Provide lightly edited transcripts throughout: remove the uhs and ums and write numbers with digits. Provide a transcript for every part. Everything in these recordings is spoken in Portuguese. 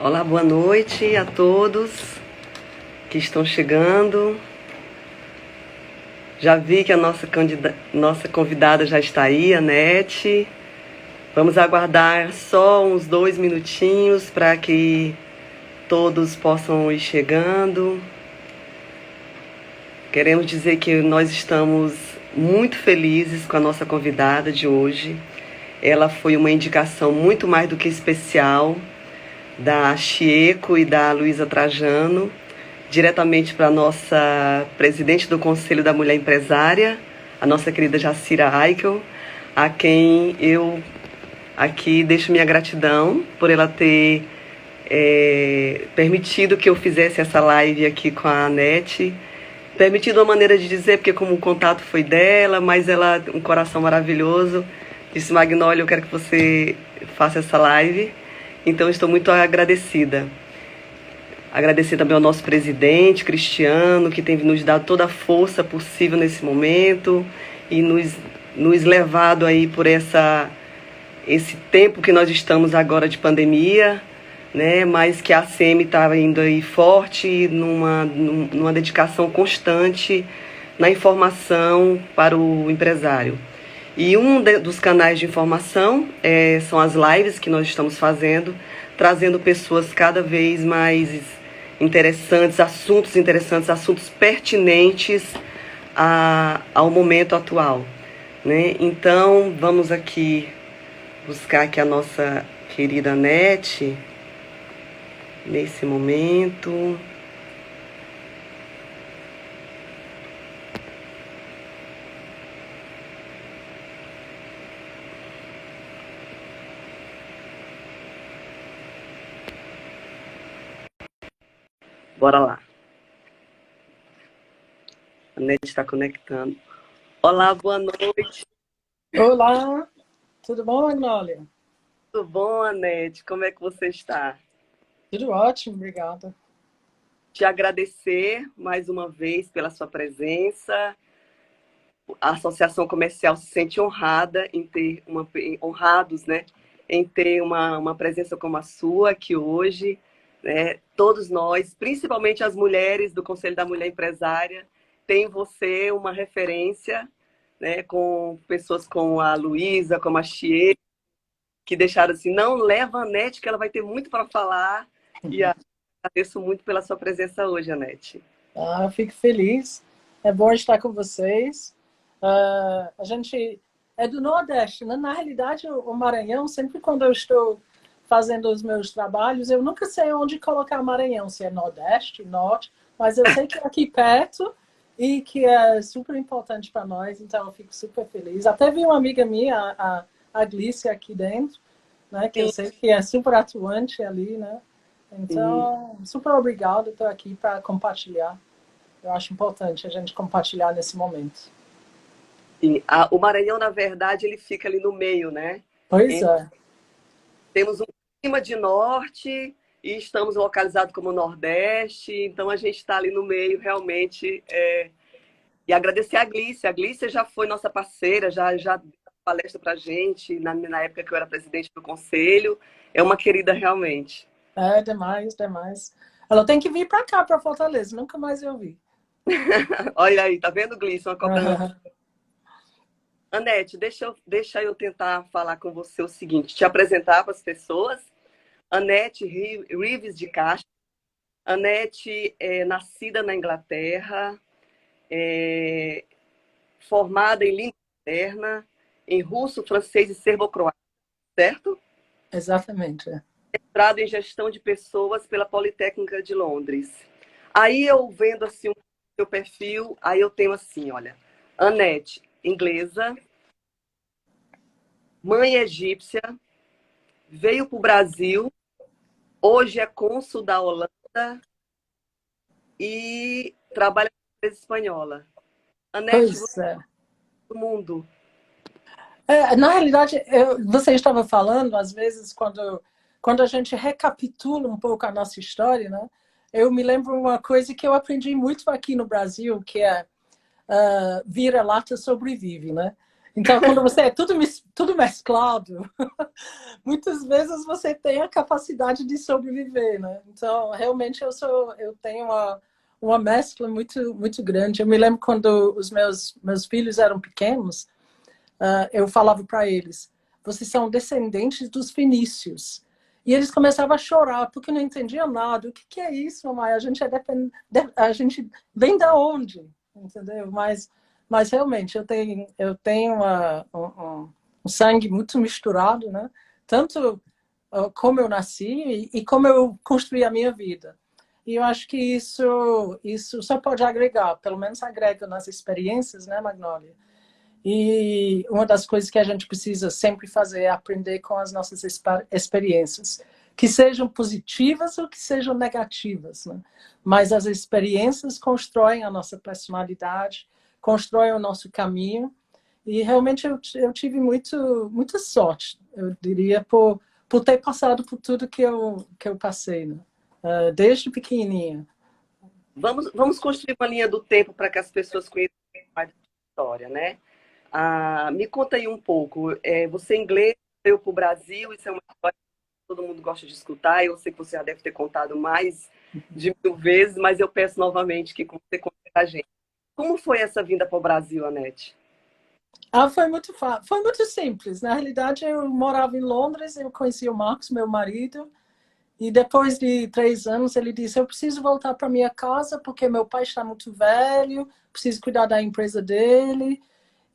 Olá, boa noite a todos que estão chegando. Já vi que a nossa convidada já está aí, a Nete. Vamos aguardar só uns 2 minutinhos para que todos possam ir chegando. Queremos dizer que nós estamos muito felizes com a nossa convidada de hoje. Ela foi uma indicação muito mais do que especial da Chieco e da Luísa Trajano, diretamente para a nossa presidente do Conselho da Mulher Empresária, a nossa querida Jacira Aikel, a quem eu aqui deixo minha gratidão por ela ter permitido que eu fizesse essa live aqui com a Anete. Permitido uma maneira de dizer, porque como o contato foi dela, mas ela, um coração maravilhoso, disse: Magnólia, eu quero que você faça essa live. Então, estou muito agradecida. Agradecer também ao nosso presidente, Cristiano, que tem nos dado toda a força possível nesse momento e nos levado aí por esse tempo que nós estamos agora de pandemia, né? Mas que a ACM está indo aí forte, numa dedicação constante na informação para o empresário. E dos canais de informação são as lives que nós estamos fazendo, trazendo pessoas cada vez mais interessantes, assuntos pertinentes ao momento atual, né? Então, vamos aqui buscar aqui a nossa querida Nete, nesse momento. Bora lá. A Nete está conectando. Olá, boa noite. Olá, tudo bom, Magnólia? Tudo bom, Anete? Como é que você está? Tudo ótimo, obrigada. Te agradecer mais uma vez pela sua presença. A Associação Comercial se sente honrada em ter honrados, né, em ter uma presença como a sua aqui hoje, né? Todos nós, principalmente as mulheres do Conselho da Mulher Empresária, tem você uma referência, né, com pessoas como a Luísa, como a Chie, que deixaram assim: não leva a Anete, que ela vai ter muito para falar. E agradeço muito pela sua presença hoje, Anete. Eu fico feliz, é bom estar com vocês. A gente é do Nordeste, né? Na realidade, o Maranhão, sempre quando eu estou fazendo os meus trabalhos, eu nunca sei onde colocar Maranhão, se é Nordeste, Norte, mas eu sei que é aqui perto e que é super importante para nós, então eu fico super feliz. Até vi uma amiga minha, a Glícia, aqui dentro, né? Que eu sei que é super atuante ali, né? Então, super obrigado, estou aqui para compartilhar. Eu acho importante a gente compartilhar nesse momento. Sim, o Maranhão, na verdade, ele fica ali no meio, né? Pois é. Temos um clima de norte e estamos localizados como Nordeste, então a gente está ali no meio, realmente. E agradecer a Glícia. A Glícia já foi nossa parceira, já deu palestra para a gente na época que eu era presidente do conselho. É uma querida, realmente. É demais, demais. Ela tem que vir para cá, para Fortaleza. Nunca mais eu vi. Olha aí, tá vendo, Glícia? Uma cobrança. Anete, deixa eu tentar falar com você o seguinte, te apresentar para as pessoas. Anete Rives de Castro. Anete é nascida na Inglaterra, formada em língua materna, em russo, francês e serbo-croata, certo? Exatamente. Mestrado em gestão de pessoas pela Politécnica de Londres. Aí eu vendo assim o seu perfil, aí eu tenho assim, olha, Anete, inglesa, mãe egípcia, veio para o Brasil, hoje é cônsul da Holanda e trabalha com a empresa espanhola. Anete, você Pois é. é do mundo. Na realidade, você estava falando, às vezes, quando a gente recapitula um pouco a nossa história, né? Eu me lembro uma coisa que eu aprendi muito aqui no Brasil, que é vira-lata sobrevive, né? Então, quando você é tudo mesclado, muitas vezes você tem a capacidade de sobreviver, né? Então, realmente eu tenho uma mescla muito grande. Eu me lembro quando os meus filhos eram pequenos, eu falava para eles: vocês são descendentes dos fenícios. E eles começavam a chorar porque não entendiam nada. O que é isso, mamãe? A gente vem da onde? Entendeu? Mas realmente eu tenho um sangue muito misturado, né? Tanto como eu nasci e como eu construí a minha vida. E eu acho que isso só pode agregar, pelo menos agrega nas experiências, né, Magnólia? E uma das coisas que a gente precisa sempre fazer é aprender com as nossas experiências, que sejam positivas ou que sejam negativas, né? Mas as experiências constroem a nossa personalidade, constroem o nosso caminho. E realmente eu tive muita sorte, eu diria, por ter passado por tudo que eu passei, né? Desde pequenininha. Vamos construir uma linha do tempo para que as pessoas conheçam mais da história, né? Me conta aí um pouco. Você em inglês veio para o Brasil, isso é uma história que todo mundo gosta de escutar. Eu sei que você já deve ter contado mais de 1000 vezes, mas eu peço novamente que você conte a gente. Como foi essa vinda para o Brasil, Anete? Foi muito simples. Na realidade, eu morava em Londres, eu conheci o Marcos, meu marido, e depois de 3 anos ele disse: eu preciso voltar para minha casa porque meu pai está muito velho, preciso cuidar da empresa dele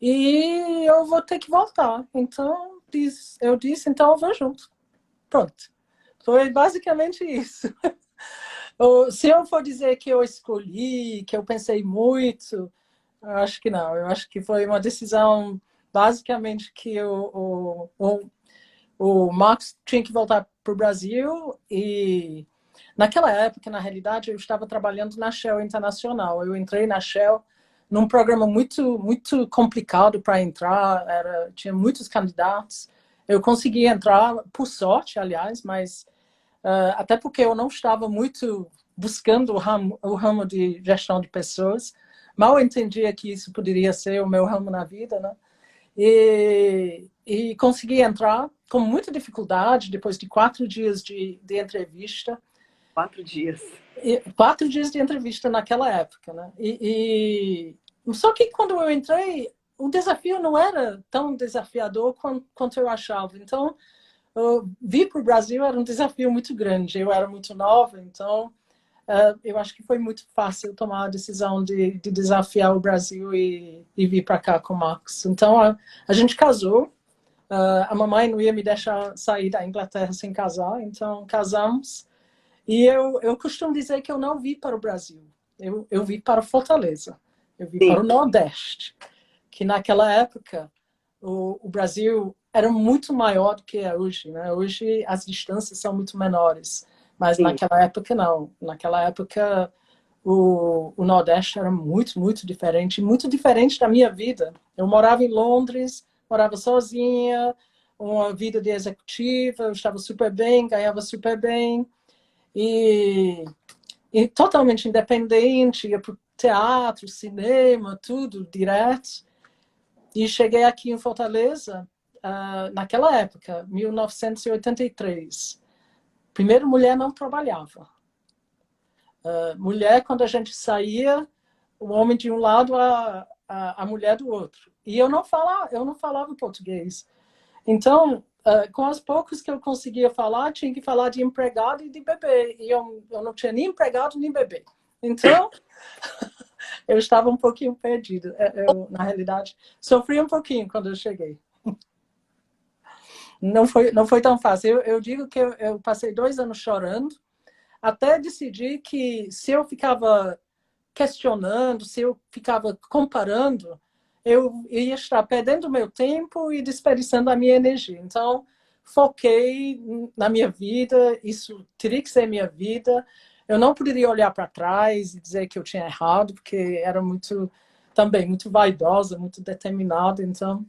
e eu vou ter que voltar. Então eu disse: então eu vou junto. Pronto. Foi basicamente isso. Se eu for dizer que eu escolhi, que eu pensei muito, eu acho que não. Eu acho que foi uma decisão basicamente que o Max tinha que voltar para o Brasil e naquela época, na realidade, eu estava trabalhando na Shell Internacional. Eu entrei na Shell num programa muito complicado para entrar, tinha muitos candidatos. Eu consegui entrar, por sorte, aliás, mas até porque eu não estava muito buscando o ramo de gestão de pessoas. Mal entendia que isso poderia ser o meu ramo na vida, né? E consegui entrar com muita dificuldade, depois de 4 dias de entrevista. 4 dias. 4 dias de entrevista naquela época, né? Só que quando eu entrei, o desafio não era tão desafiador quanto eu achava. Então, vir para o Brasil era um desafio muito grande. Eu era muito nova, então eu acho que foi muito fácil tomar a decisão de desafiar o Brasil e vir para cá com o Max. Então, a gente casou. A mamãe não ia me deixar sair da Inglaterra sem casar, então casamos. E eu costumo dizer que eu não vim para o Brasil. Eu vim para Fortaleza. Eu vim para Sim, o Nordeste, que naquela época o Brasil era muito maior do que é hoje, né? Hoje as distâncias são muito menores, mas sim. naquela época não. Naquela época o Nordeste era muito diferente da minha vida. Eu morava em Londres, morava sozinha, uma vida de executiva, eu estava super bem, ganhava super bem e, e totalmente independente, ia para o teatro, cinema, tudo direto. E cheguei aqui em Fortaleza naquela época, 1983. Primeiro, mulher não trabalhava. Mulher, quando a gente saía, o homem de um lado, a mulher do outro. E eu não falava português. Então, com as poucas que eu conseguia falar, tinha que falar de empregado e de bebê. E eu não tinha nem empregado nem bebê. Então, eu estava um pouquinho perdida. Na realidade, sofri um pouquinho quando eu cheguei. Não foi tão fácil. Eu digo que eu passei 2 anos chorando, até decidir que se eu ficava questionando, se eu ficava comparando, eu ia estar perdendo meu tempo e desperdiçando a minha energia. Então, foquei na minha vida, isso teria que ser minha vida. Eu não poderia olhar para trás e dizer que eu tinha errado, porque era também muito vaidosa, muito determinada. Então,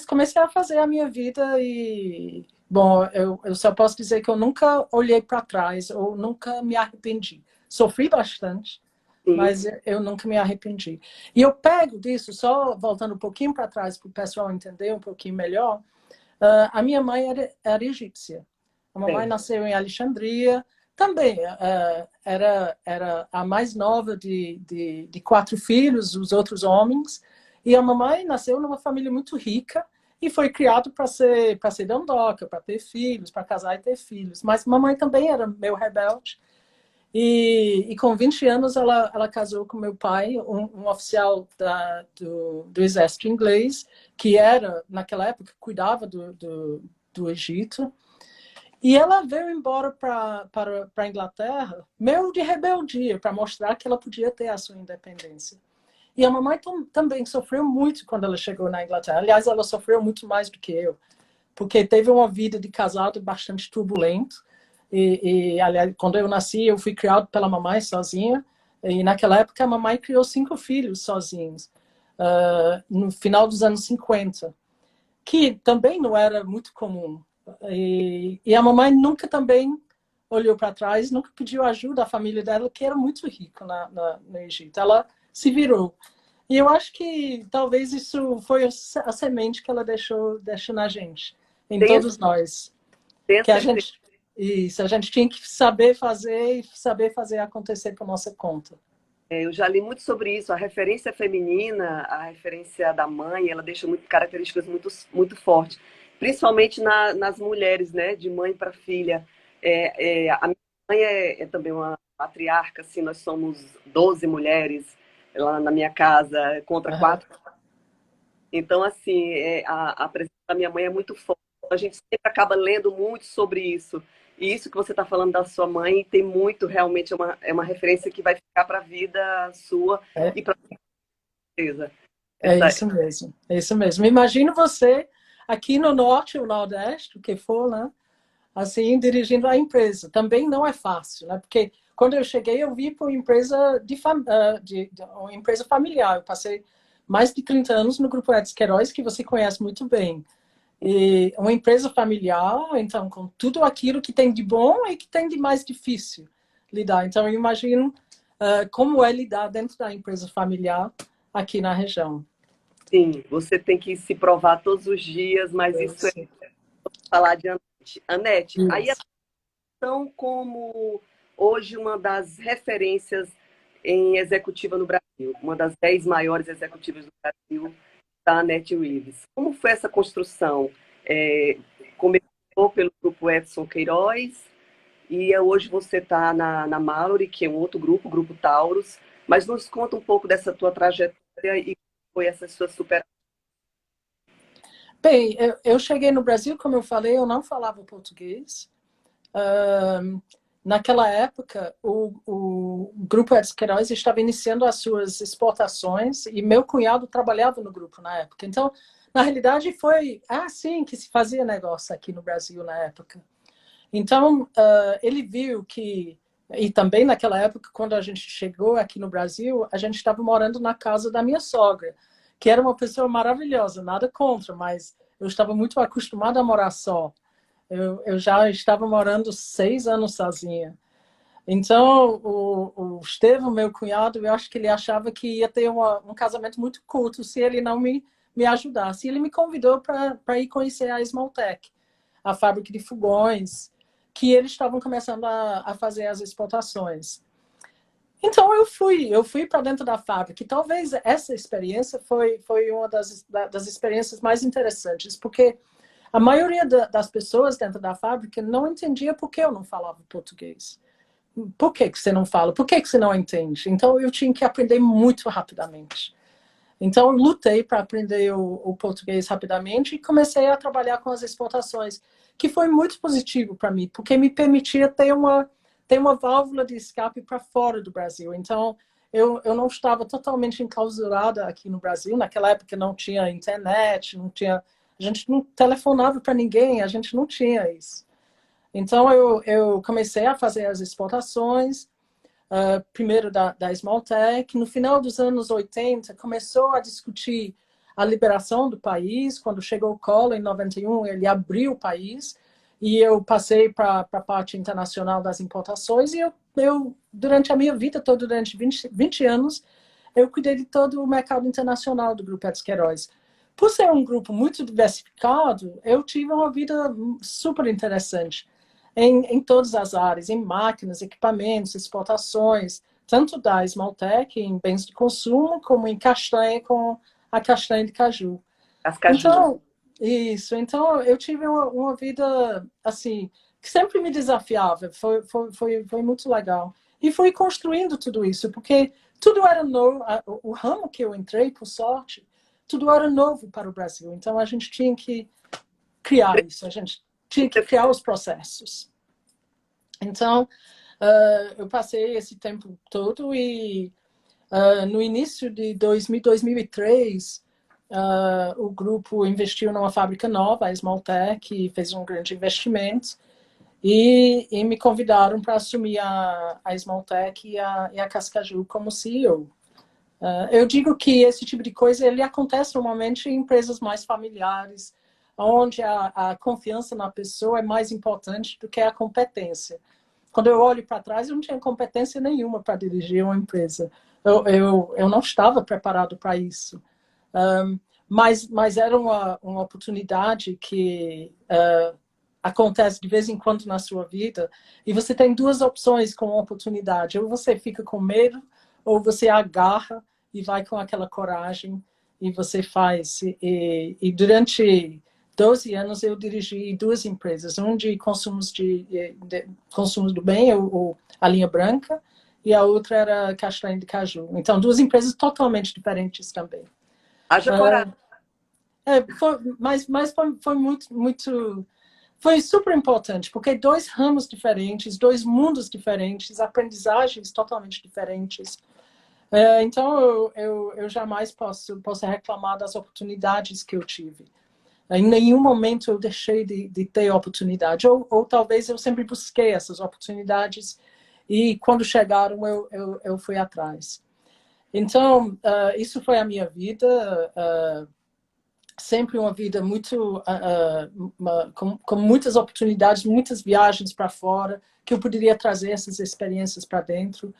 comecei a fazer a minha vida e, bom, eu só posso dizer que eu nunca olhei para trás ou nunca me arrependi. Sofri bastante, Sim, mas eu nunca me arrependi. E eu pego disso, só voltando um pouquinho para trás, para o pessoal entender um pouquinho melhor, a minha mãe era egípcia. A mamãe certo. nasceu em Alexandria, também era a mais nova de 4 filhos, os outros homens, e a mamãe nasceu numa família muito rica e foi criado para ser dondoca, para ter filhos, para casar e ter filhos. Mas mamãe também era meio rebelde, e com 20 anos ela casou com meu pai, um oficial do exército inglês, que era, naquela época, cuidava do Egito. E ela veio embora para a Inglaterra, meio de rebeldia, para mostrar que ela podia ter a sua independência. E a mamãe também sofreu muito quando ela chegou na Inglaterra. Aliás, ela sofreu muito mais do que eu, porque teve uma vida de casado bastante turbulenta. Aliás, quando eu nasci, eu fui criado pela mamãe sozinha. E naquela época, a mamãe criou 5 filhos sozinhos, no final dos anos 50, que também não era muito comum. E a mamãe nunca também olhou para trás, nunca pediu ajuda à família dela, que era muito rica no Egito. Ela se virou. E eu acho que talvez isso foi a semente que ela deixou na gente, em Tenha, todos nós. tenha Que a certeza. gente, isso, a gente tinha que saber fazer e saber fazer acontecer por nossa conta. Eu já li muito sobre isso. A referência feminina, a referência da mãe, ela deixa muito, características muito fortes, principalmente nas mulheres, né? De mãe para filha. A minha mãe é também uma matriarca, assim, nós somos 12 mulheres lá na minha casa, contra Uhum. 4. Então, assim, a presença da minha mãe é muito forte. A gente sempre acaba lendo muito sobre isso. E isso que você está falando da sua mãe tem muito, realmente, é uma referência que vai ficar para a vida sua É, e para a certeza. é Essa, isso mesmo, é isso mesmo. Imagino você aqui no norte ou nordeste, o que for, né? Assim, dirigindo a empresa. Também não é fácil, né? Porque quando eu cheguei, eu vi para uma empresa uma empresa familiar. Eu passei mais de 30 anos no Grupo Edson Queiroz, que você conhece muito bem. E uma empresa familiar, então, com tudo aquilo que tem de bom e que tem de mais difícil lidar. Então, eu imagino como é lidar dentro da empresa familiar aqui na região. sim, você tem que se provar todos os dias, mas isso é Isso. falar de Anete. Anete, aí a Isso. questão como hoje uma das referências em executiva no Brasil, uma das 10 maiores executivas do Brasil, da Anete Reeves. Como foi essa construção? É, Começou pelo grupo Edson Queiroz e hoje você está na Mallory, que é um outro grupo, o Grupo Taurus, mas nos conta um pouco dessa tua trajetória e como foi essa sua superação. Bem, eu cheguei no Brasil, como eu falei, eu não falava português. Naquela época, o Grupo Edson Queiroz estava iniciando as suas exportações e meu cunhado trabalhava no grupo na época. Então, na realidade, foi assim que se fazia negócio aqui no Brasil na época. Então, ele viu que, e também naquela época, quando a gente chegou aqui no Brasil, a gente estava morando na casa da minha sogra, que era uma pessoa maravilhosa, nada contra, mas eu estava muito acostumada a morar só. Eu já estava morando 6 anos sozinha. Então, o Estevão, meu cunhado, eu acho que ele achava que ia ter um casamento muito curto se ele não me ajudasse. E ele me convidou para ir conhecer a Esmaltec, a fábrica de fogões, que eles estavam começando a fazer as exportações. Então, eu fui para dentro da fábrica. E talvez essa experiência foi uma das experiências mais interessantes, porque a maioria das pessoas dentro da fábrica não entendia por que eu não falava português. Por que você não fala? Por que você não entende? Então, eu tinha que aprender muito rapidamente. Então, eu lutei para aprender o português rapidamente e comecei a trabalhar com as exportações, que foi muito positivo para mim, porque me permitia ter uma válvula de escape para fora do Brasil. Então, eu não estava totalmente enclausurada aqui no Brasil. Naquela época não tinha internet, a gente não telefonava para ninguém, a gente não tinha isso. Então, eu comecei a fazer as exportações, primeiro da Smalltech. No final dos anos 80, começou a discutir a liberação do país. Quando chegou o Collor, em 91, ele abriu o país e eu passei para a parte internacional das importações e eu durante a minha vida toda, durante 20 anos, eu cuidei de todo o mercado internacional do Grupo Etos Queiroz. Por ser um grupo muito diversificado, eu tive uma vida super interessante em todas as áreas, em máquinas, equipamentos, exportações, tanto da Esmaltec, em bens de consumo, como em castanha, com a castanha de caju. As caju. Então, isso. Então, eu tive uma vida, assim, que sempre me desafiava. Foi muito legal. E fui construindo tudo isso, porque tudo era novo. O ramo que eu entrei, por sorte, tudo era novo para o Brasil. Então, a gente tinha que criar isso. A gente tinha que criar os processos. Então, eu passei esse tempo todo e no início de 2003, o grupo investiu numa fábrica nova, a Esmaltec, e fez um grande investimento. E me convidaram para assumir a Esmaltec e a Cascaju como CEO. Eu digo que esse tipo de coisa ele acontece normalmente em empresas mais familiares, onde a confiança na pessoa é mais importante do que a competência. Quando eu olho para trás, eu não tinha competência nenhuma para dirigir uma empresa. Eu não estava preparado para isso. Mas era uma oportunidade que acontece de vez em quando na sua vida, e você tem duas opções com a oportunidade. Ou você fica com medo, ou você agarra e vai com aquela coragem e você faz. E durante 12 anos eu dirigi duas empresas, um de consumos consumos do bem, a linha branca, e a outra era castanha de caju. Então, duas empresas totalmente diferentes também. Haja coragem. Mas foi muito foi super importante, porque dois ramos diferentes, dois mundos diferentes, aprendizagens totalmente diferentes. Então, eu jamais posso reclamar das oportunidades que eu tive. Em nenhum momento eu deixei de ter oportunidade, ou talvez eu sempre busquei essas oportunidades e quando chegaram eu fui atrás. Então, isso foi a minha vida, sempre uma vida muito com muitas oportunidades, muitas viagens para fora, que eu poderia trazer essas experiências para dentro.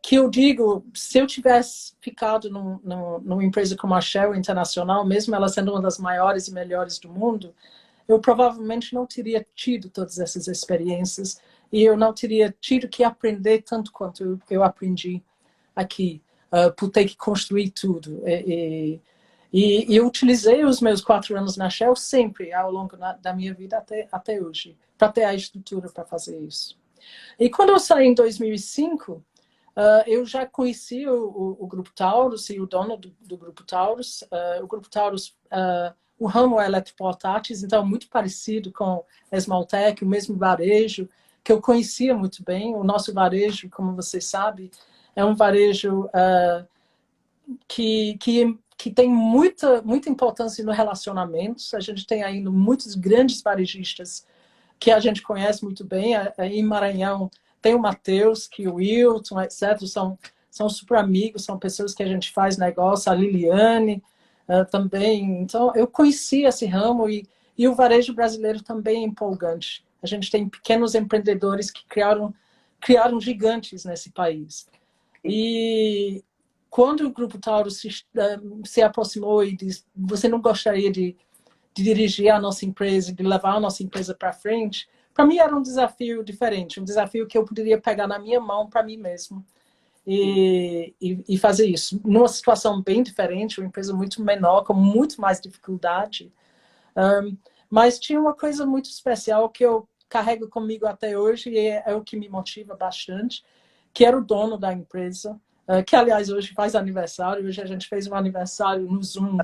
Que eu digo, se eu tivesse ficado numa empresa como a Shell Internacional, mesmo ela sendo uma das maiores e melhores do mundo, eu provavelmente não teria tido todas essas experiências e eu não teria tido que aprender tanto quanto eu aprendi aqui, por ter que construir tudo. E eu utilizei os meus 4 anos na Shell sempre, ao longo da minha vida até hoje, para ter a estrutura para fazer isso. E quando eu saí em 2005, eu já conheci o Grupo Taurus e o dono do Grupo Taurus. O Grupo Taurus, o ramo é eletroportáteis, então muito parecido com a Esmaltec, o mesmo varejo, que eu conhecia muito bem. O nosso varejo, como você sabe, é um varejo que tem muita importância no relacionamentos. A gente tem ainda muitos grandes varejistas que a gente conhece muito bem. Em Maranhão tem o Matheus, que o Wilton, etc. São super amigos, são pessoas que a gente faz negócio, a Liliane também. Então, eu conheci esse ramo e o varejo brasileiro também é empolgante. A gente tem pequenos empreendedores que criaram gigantes nesse país. E quando o Grupo Taurus se aproximou e disse, você não gostaria de dirigir a nossa empresa, de levar a nossa empresa para frente, para mim era um desafio diferente, um desafio que eu poderia pegar na minha mão para mim mesmo e fazer isso. Numa situação bem diferente, uma empresa muito menor, com muito mais dificuldade, mas tinha uma coisa muito especial que eu carrego comigo até hoje e é o que me motiva bastante, que era o dono da empresa, que aliás hoje faz aniversário. Hoje a gente fez um aniversário no Zoom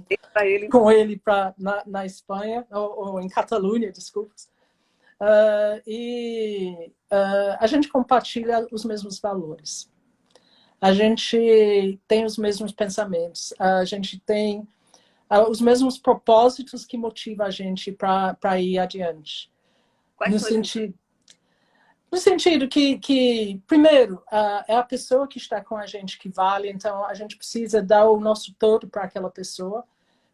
com ele na Espanha, ou em Catalunha, desculpa. A gente compartilha os mesmos valores. A gente tem os mesmos pensamentos. A gente tem os mesmos propósitos que motivam a gente para ir adiante. No sentido que primeiro, é a pessoa que está com a gente que vale, então a gente precisa dar o nosso todo para aquela pessoa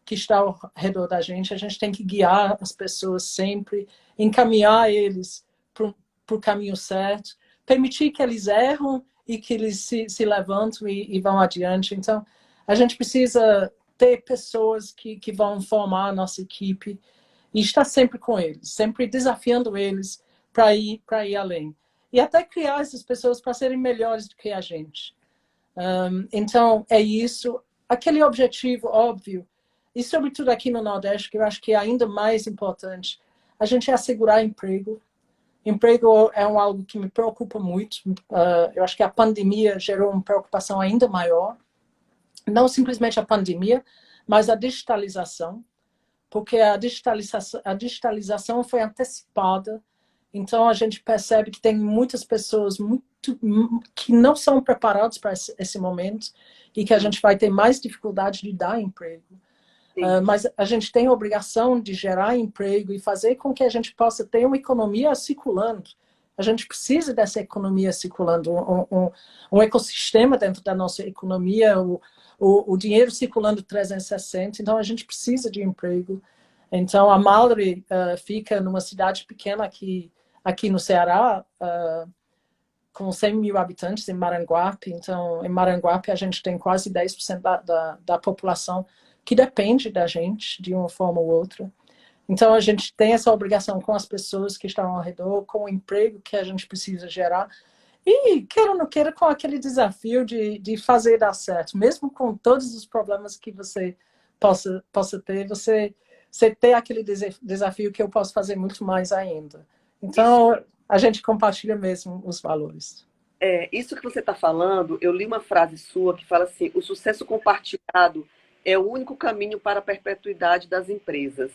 que está ao redor da gente. A gente tem que guiar as pessoas sempre, encaminhar eles para o caminho certo, permitir que eles erram e que eles se levantam e vão adiante. Então, a gente precisa ter pessoas que vão formar a nossa equipe e estar sempre com eles, sempre desafiando eles para ir além. E até criar essas pessoas para serem melhores do que a gente. Então, é isso. Aquele objetivo óbvio, e sobretudo aqui no Nordeste, que eu acho que é ainda mais importante, a gente é assegurar emprego. Emprego é algo que me preocupa muito. Eu acho que a pandemia gerou uma preocupação ainda maior. Não simplesmente a pandemia, mas a digitalização, porque a digitalização foi antecipada. Então, a gente percebe que tem muitas pessoas que não são preparadas para esse momento e que a gente vai ter mais dificuldade de dar emprego. Mas a gente tem a obrigação de gerar emprego e fazer com que a gente possa ter uma economia circulando. A gente precisa dessa economia circulando, um ecossistema dentro da nossa economia, o dinheiro circulando 360. Então, a gente precisa de emprego. Então, a Mallory fica numa cidade pequena aqui no Ceará, com 100 mil habitantes, em Maranguape. Então, em Maranguape, a gente tem quase 10% da população que depende da gente, de uma forma ou outra. Então, a gente tem essa obrigação com as pessoas que estão ao redor, com o emprego que a gente precisa gerar. E, queira ou não queira, com aquele desafio de fazer dar certo. Mesmo com todos os problemas que você possa ter, você ter aquele desafio que eu posso fazer muito mais ainda. Então, a gente compartilha mesmo os valores. Isso que você está falando, eu li uma frase sua que fala assim: o sucesso compartilhado é o único caminho para a perpetuidade das empresas.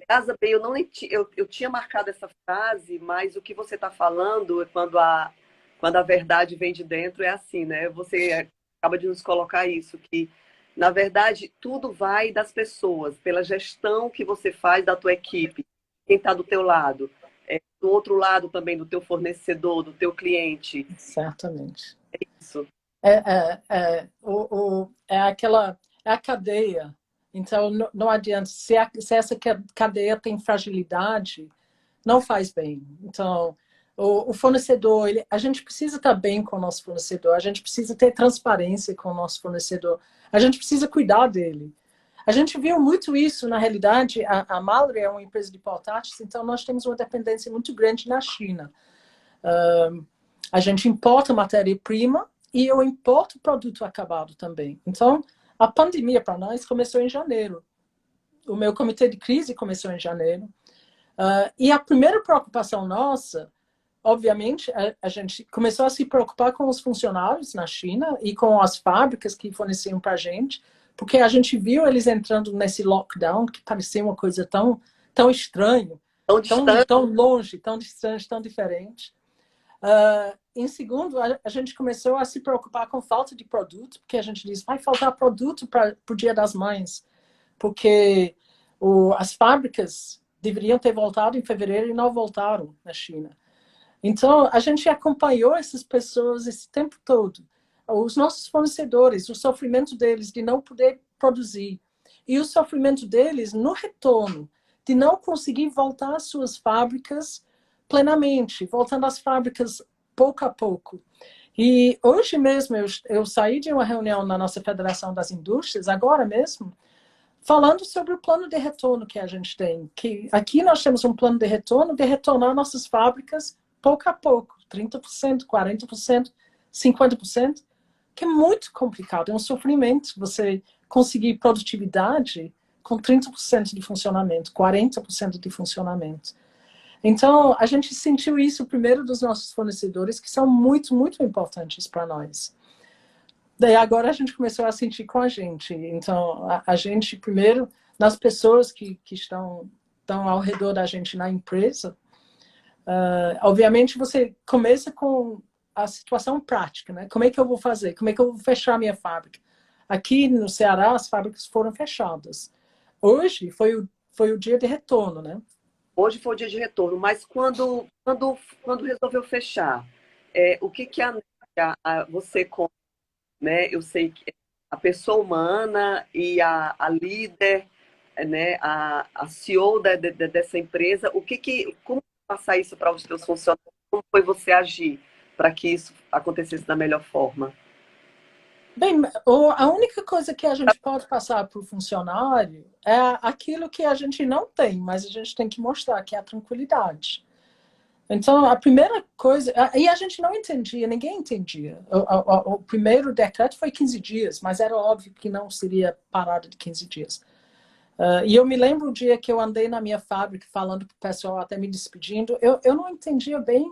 Casa bem, eu tinha marcado essa frase, mas o que você está falando, quando a verdade vem de dentro, é assim, né? Você acaba de nos colocar isso, que, na verdade, tudo vai das pessoas, pela gestão que você faz da tua equipe, quem está do teu lado, do outro lado também, do teu fornecedor, do teu cliente. Certamente. Isso. É a cadeia. Então, não adianta. Se essa cadeia tem fragilidade, não faz bem. Então, o fornecedor, a gente precisa estar bem com o nosso fornecedor, a gente precisa ter transparência com o nosso fornecedor, a gente precisa cuidar dele. A gente viu muito isso, na realidade, a Mallory é uma empresa de portáteis, então nós temos uma dependência muito grande na China. A gente importa matéria-prima e eu importo produto acabado também. Então, a pandemia para nós começou em janeiro. O meu comitê de crise começou em janeiro. E a primeira preocupação nossa, obviamente, a gente começou a se preocupar com os funcionários na China e com as fábricas que forneciam para a gente, porque a gente viu eles entrando nesse lockdown que parecia uma coisa tão estranha, tão longe, tão distante, tão diferente. Em segundo, a gente começou a se preocupar com falta de produto, porque a gente diz, vai faltar produto para o Dia das Mães, porque as fábricas deveriam ter voltado em fevereiro e não voltaram na China. Então, a gente acompanhou essas pessoas esse tempo todo. Os nossos fornecedores, o sofrimento deles de não poder produzir. E o sofrimento deles no retorno, de não conseguir voltar às suas fábricas plenamente, voltando às fábricas pouco a pouco. E hoje mesmo eu saí de uma reunião na nossa Federação das Indústrias, agora mesmo, falando sobre o plano de retorno que a gente tem. Que aqui nós temos um plano de retorno de retornar nossas fábricas pouco a pouco, 30%, 40%, 50%, que é muito complicado, é um sofrimento você conseguir produtividade com 30% de funcionamento, 40% de funcionamento. Então, a gente sentiu isso primeiro dos nossos fornecedores, que são muito, muito importantes para nós. Daí agora a gente começou a sentir com a gente. Então, a gente primeiro, nas pessoas que estão ao redor da gente na empresa, obviamente você começa com a situação prática, né? Como é que eu vou fazer? Como é que eu vou fechar a minha fábrica? Aqui no Ceará, as fábricas foram fechadas. Hoje foi o dia de retorno, né? Hoje foi o dia de retorno, mas quando resolveu fechar, o que você, né? Eu sei que a pessoa humana e a líder, né? A CEO dessa empresa, como passar isso para os teus funcionários? Como foi você agir para que isso acontecesse da melhor forma? Bem, a única coisa que a gente pode passar para o funcionário é aquilo que a gente não tem, mas a gente tem que mostrar, que é a tranquilidade. Então, a primeira coisa. E a gente não entendia, ninguém entendia. O primeiro decreto foi 15 dias, mas era óbvio que não seria parado de 15 dias. E eu me lembro o dia que eu andei na minha fábrica falando para o pessoal, até me despedindo, eu não entendia bem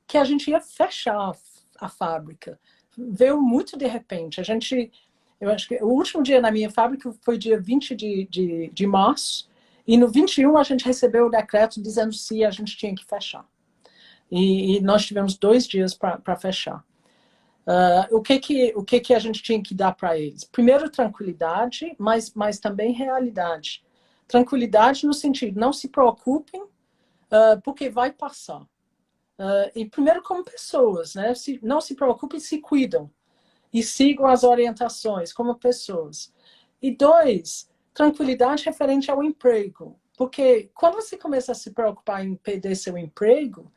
que a gente ia fechar a fábrica. Veio muito de repente. Eu acho que o último dia na minha fábrica foi dia 20 de março, e no 21 a gente recebeu o decreto dizendo se a gente tinha que fechar. E nós tivemos 2 dias para fechar. O que a gente tinha que dar para eles? Primeiro, tranquilidade, mas também realidade. Tranquilidade no sentido, não se preocupem, porque vai passar. E primeiro, como pessoas, né? Não se preocupem, se cuidam. E sigam as orientações como pessoas. E dois, tranquilidade referente ao emprego. Porque quando você começa a se preocupar em perder seu emprego,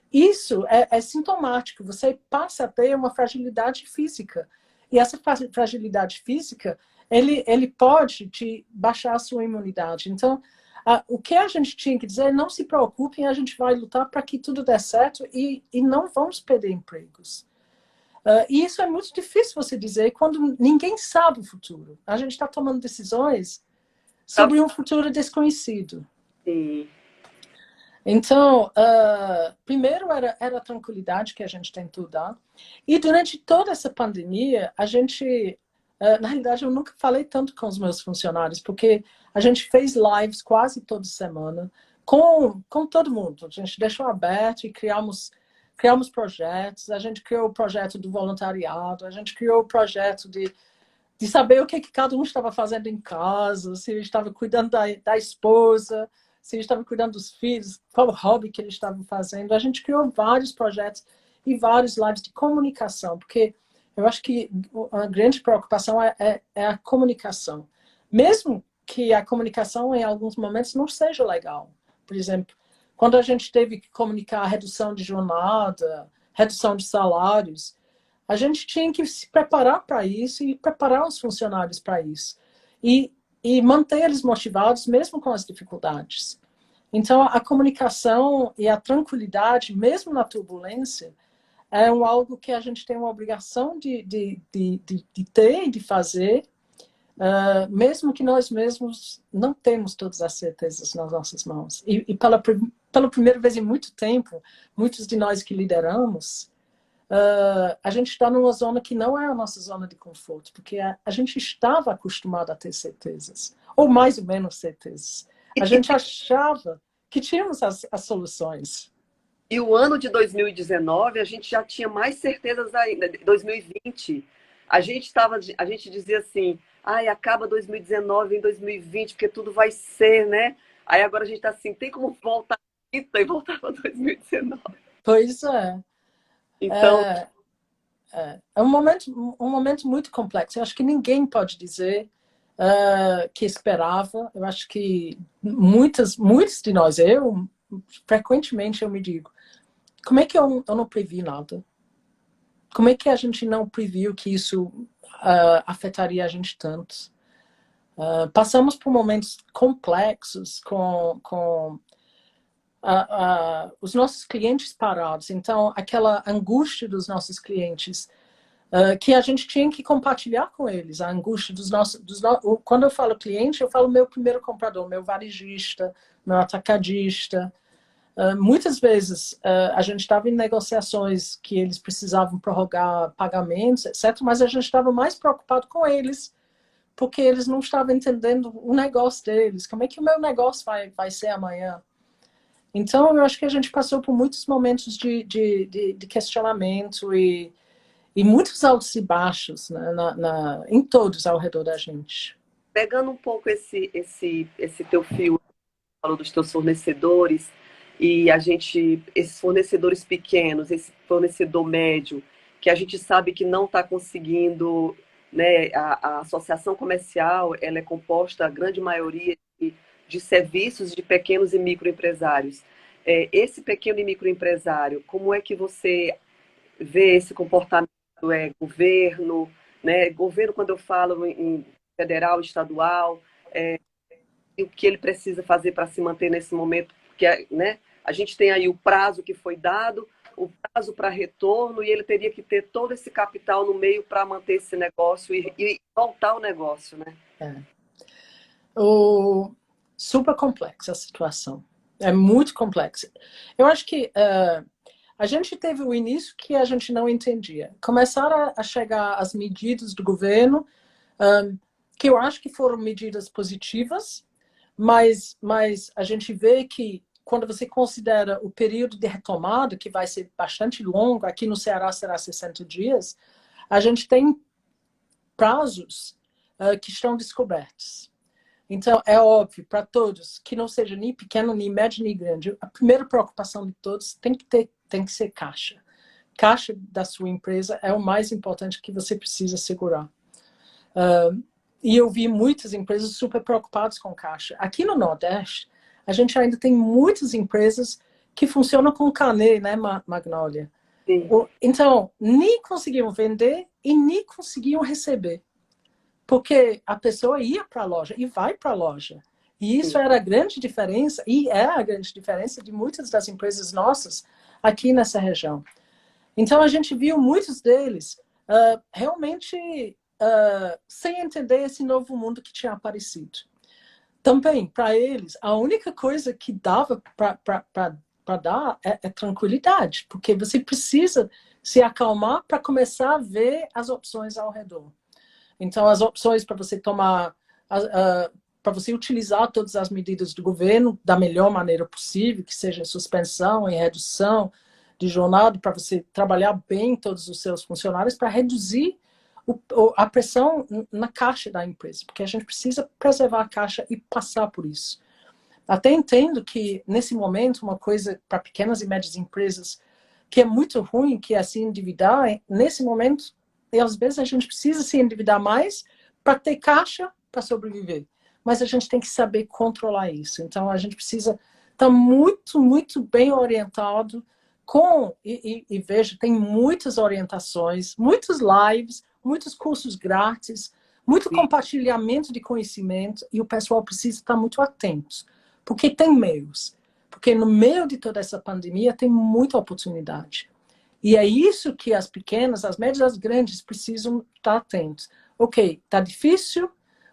isso é sintomático. Você passa a ter uma fragilidade física. E essa fragilidade física, ele pode te baixar a sua imunidade. Então, o que a gente tinha que dizer é não se preocupem, a gente vai lutar para que tudo dê certo e não vamos perder empregos. E isso é muito difícil você dizer quando ninguém sabe o futuro. A gente está tomando decisões sobre um futuro desconhecido. Sim. Então, primeiro era a tranquilidade que a gente tentou dar. E durante toda essa pandemia, a gente, na realidade, eu nunca falei tanto com os meus funcionários, porque a gente fez lives quase toda semana com todo mundo. A gente deixou aberto e criamos projetos. A gente criou o projeto do voluntariado, a gente criou o projeto de saber o que cada um estava fazendo em casa, se ele estava cuidando da esposa, se ele estava cuidando dos filhos, qual hobby que eles estavam fazendo. A gente criou vários projetos e vários lives de comunicação, porque eu acho que a grande preocupação é a comunicação. Mesmo que a comunicação, em alguns momentos, não seja legal. Por exemplo, quando a gente teve que comunicar a redução de jornada, redução de salários, a gente tinha que se preparar para isso e preparar os funcionários para isso. E manter eles motivados mesmo com as dificuldades. Então, a comunicação e a tranquilidade, mesmo na turbulência, é algo que a gente tem uma obrigação de ter e de fazer, mesmo que nós mesmos não temos todas as certezas nas nossas mãos. E pela primeira vez em muito tempo, muitos de nós que lideramos, a gente está numa zona que não é a nossa zona de conforto, porque a gente estava acostumado a ter certezas, ou mais ou menos certezas. A gente achava que tínhamos as soluções. E o ano de 2019, a gente já tinha mais certezas ainda. 2020, a gente dizia assim, ai, acaba 2019 em 2020, porque tudo vai ser, né? Aí agora a gente está assim, tem como voltar e voltar para 2019. Pois é. Então, É um momento muito complexo. Eu acho que ninguém pode dizer que esperava. Eu acho que muitos de nós, frequentemente eu me digo, como é que eu não previ nada? Como é que a gente não previu que isso afetaria a gente tanto? Passamos por momentos complexos com os nossos clientes parados. Então, aquela angústia dos nossos clientes, que a gente tinha que compartilhar com eles, a angústia quando eu falo cliente, eu falo meu primeiro comprador, meu varejista, meu atacadista. Muitas vezes a gente estava em negociações que eles precisavam prorrogar pagamentos, etc., mas a gente estava mais preocupado com eles, porque eles não estavam entendendo o negócio deles. Como é que o meu negócio vai ser amanhã? Então, eu acho que a gente passou por muitos momentos de questionamento e muitos altos e baixos, né, em todos ao redor da gente. pegando um pouco esse teu fio, falou dos teus fornecedores, e esses fornecedores pequenos, esse fornecedor médio, que a gente sabe que não está conseguindo, né, a associação comercial, ela é composta, a grande maioria, de serviços de pequenos e microempresários. esse pequeno e microempresário, como é que você vê esse comportamento? Governo, né? Governo, quando eu falo em federal, estadual, e o que ele precisa fazer para se manter nesse momento, porque, né, a gente tem aí o prazo que foi dado, o prazo para retorno, e ele teria que ter todo esse capital no meio para manter esse negócio e voltar o negócio, né? É. Super complexa a situação. É muito complexa. Eu acho que a gente teve o início que a gente não entendia. Começaram a chegar as medidas do governo, que eu acho que foram medidas positivas, mas a gente vê que quando você considera o período de retomada, que vai ser bastante longo, aqui no Ceará será 60 dias, a gente tem prazos que estão descobertos. Então, é óbvio para todos que não seja nem pequeno, nem médio, nem grande. A primeira preocupação de todos tem que ser caixa. Caixa da sua empresa é o mais importante que você precisa segurar. E eu vi muitas empresas super preocupadas com caixa. Aqui no Nordeste, a gente ainda tem muitas empresas que funcionam com canê, né, Magnólia? Sim. Então, nem conseguiam vender e nem conseguiam receber. Porque a pessoa ia para a loja e vai para a loja. E isso era a grande diferença, e é a grande diferença de muitas das empresas nossas aqui nessa região. Então, a gente viu muitos deles realmente sem entender esse novo mundo que tinha aparecido. Também, para eles, a única coisa que dava para dar é tranquilidade, porque você precisa se acalmar para começar a ver as opções ao redor. Então, as opções para você tomar, para você utilizar todas as medidas do governo da melhor maneira possível, que seja suspensão e redução de jornada, para você trabalhar bem todos os seus funcionários, para reduzir a pressão na caixa da empresa, porque a gente precisa preservar a caixa e passar por isso. Até entendo que, nesse momento, uma coisa para pequenas e médias empresas que é muito ruim, que é se endividar, nesse momento, e às vezes a gente precisa se endividar mais para ter caixa para sobreviver. Mas a gente tem que saber controlar isso. Então, a gente precisa estar muito, muito bem orientado e veja, tem muitas orientações, muitos lives, muitos cursos grátis, muito compartilhamento de conhecimento, e o pessoal precisa estar muito atento, porque tem meios. Porque no meio de toda essa pandemia tem muita oportunidade. E é isso que as pequenas, as médias e as grandes precisam estar atentos. Ok, está difícil,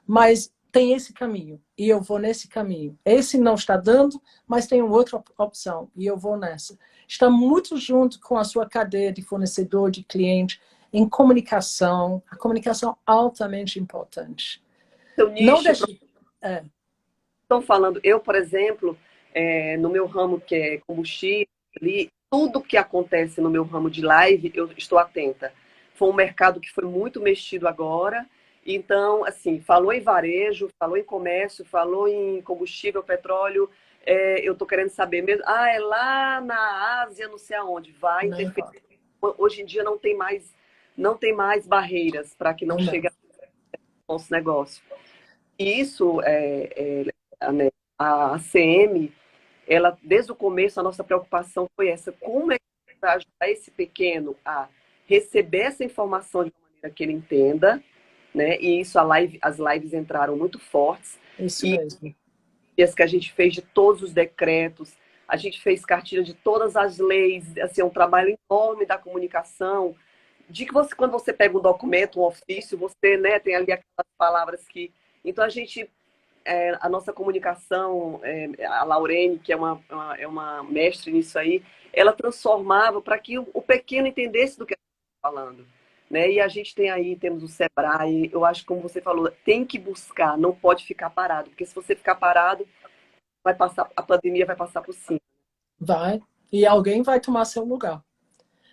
mas tem esse caminho, e eu vou nesse caminho. Esse não está dando, mas tem outra opção, e eu vou nessa. Está muito junto com a sua cadeia de fornecedor, de cliente, em comunicação. A comunicação é altamente importante. Seu nicho, não deixe... Estão falando, eu, por exemplo, no meu ramo que é combustível, tudo que acontece no meu ramo de live, eu estou atenta. Foi um mercado que foi muito mexido agora. Então, assim, falou em varejo, falou em comércio, falou em combustível, petróleo. Eu estou querendo saber mesmo. É lá na Ásia, não sei aonde. Vai interferir. Hoje em dia não tem mais barreiras para que não chegue ao nosso negócio. E isso, a ACM, ela, desde o começo, a nossa preocupação foi essa: como é que vai ajudar esse pequeno a receber essa informação de uma maneira que ele entenda, né? E isso, as lives entraram muito fortes. Isso mesmo. E as que a gente fez de todos os decretos, a gente fez cartilha de todas as leis, assim, é um trabalho enorme da comunicação, de que você, quando você pega um documento, um ofício, você, né, tem ali aquelas palavras que... Então, a gente... a nossa comunicação, a Laurene, que é uma mestre nisso aí, ela transformava para que o pequeno entendesse do que a gente está falando. Né? E a gente temos o Sebrae, eu acho que, como você falou, tem que buscar, não pode ficar parado, porque se você ficar parado, a pandemia vai passar por cima. Vai, e alguém vai tomar seu lugar.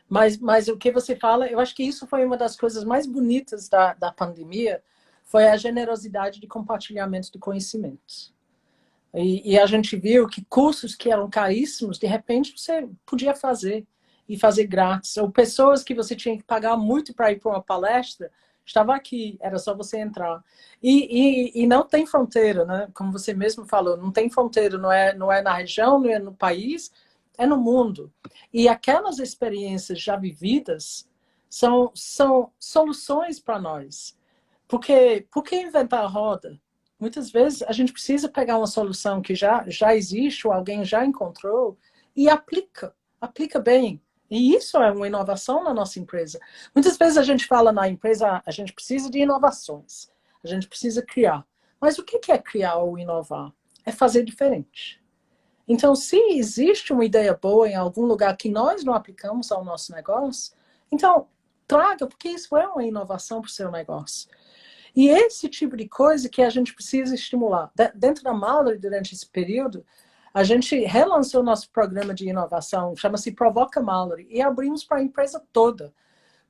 Mas o que você fala, eu acho que isso foi uma das coisas mais bonitas da pandemia, foi a generosidade de compartilhamento de conhecimentos. E a gente viu que cursos que eram caríssimos, de repente você podia fazer, e fazer grátis. Ou pessoas que você tinha que pagar muito para ir para uma palestra, estava aqui, era só você entrar. E não tem fronteira, né? Como você mesmo falou, não tem fronteira, não é na região, não é no país, é no mundo. E aquelas experiências já vividas são soluções para nós. Por que inventar a roda? Muitas vezes a gente precisa pegar uma solução que já existe ou alguém já encontrou e aplica bem. E isso é uma inovação na nossa empresa. Muitas vezes a gente fala na empresa, a gente precisa de inovações, a gente precisa criar. Mas o que é criar ou inovar? É fazer diferente. Então, se existe uma ideia boa em algum lugar que nós não aplicamos ao nosso negócio, então traga, porque isso é uma inovação para o seu negócio. E esse tipo de coisa que a gente precisa estimular. Dentro da Mallory, durante esse período, a gente relançou nosso programa de inovação, chama-se Provoca Mallory, e abrimos para a empresa toda,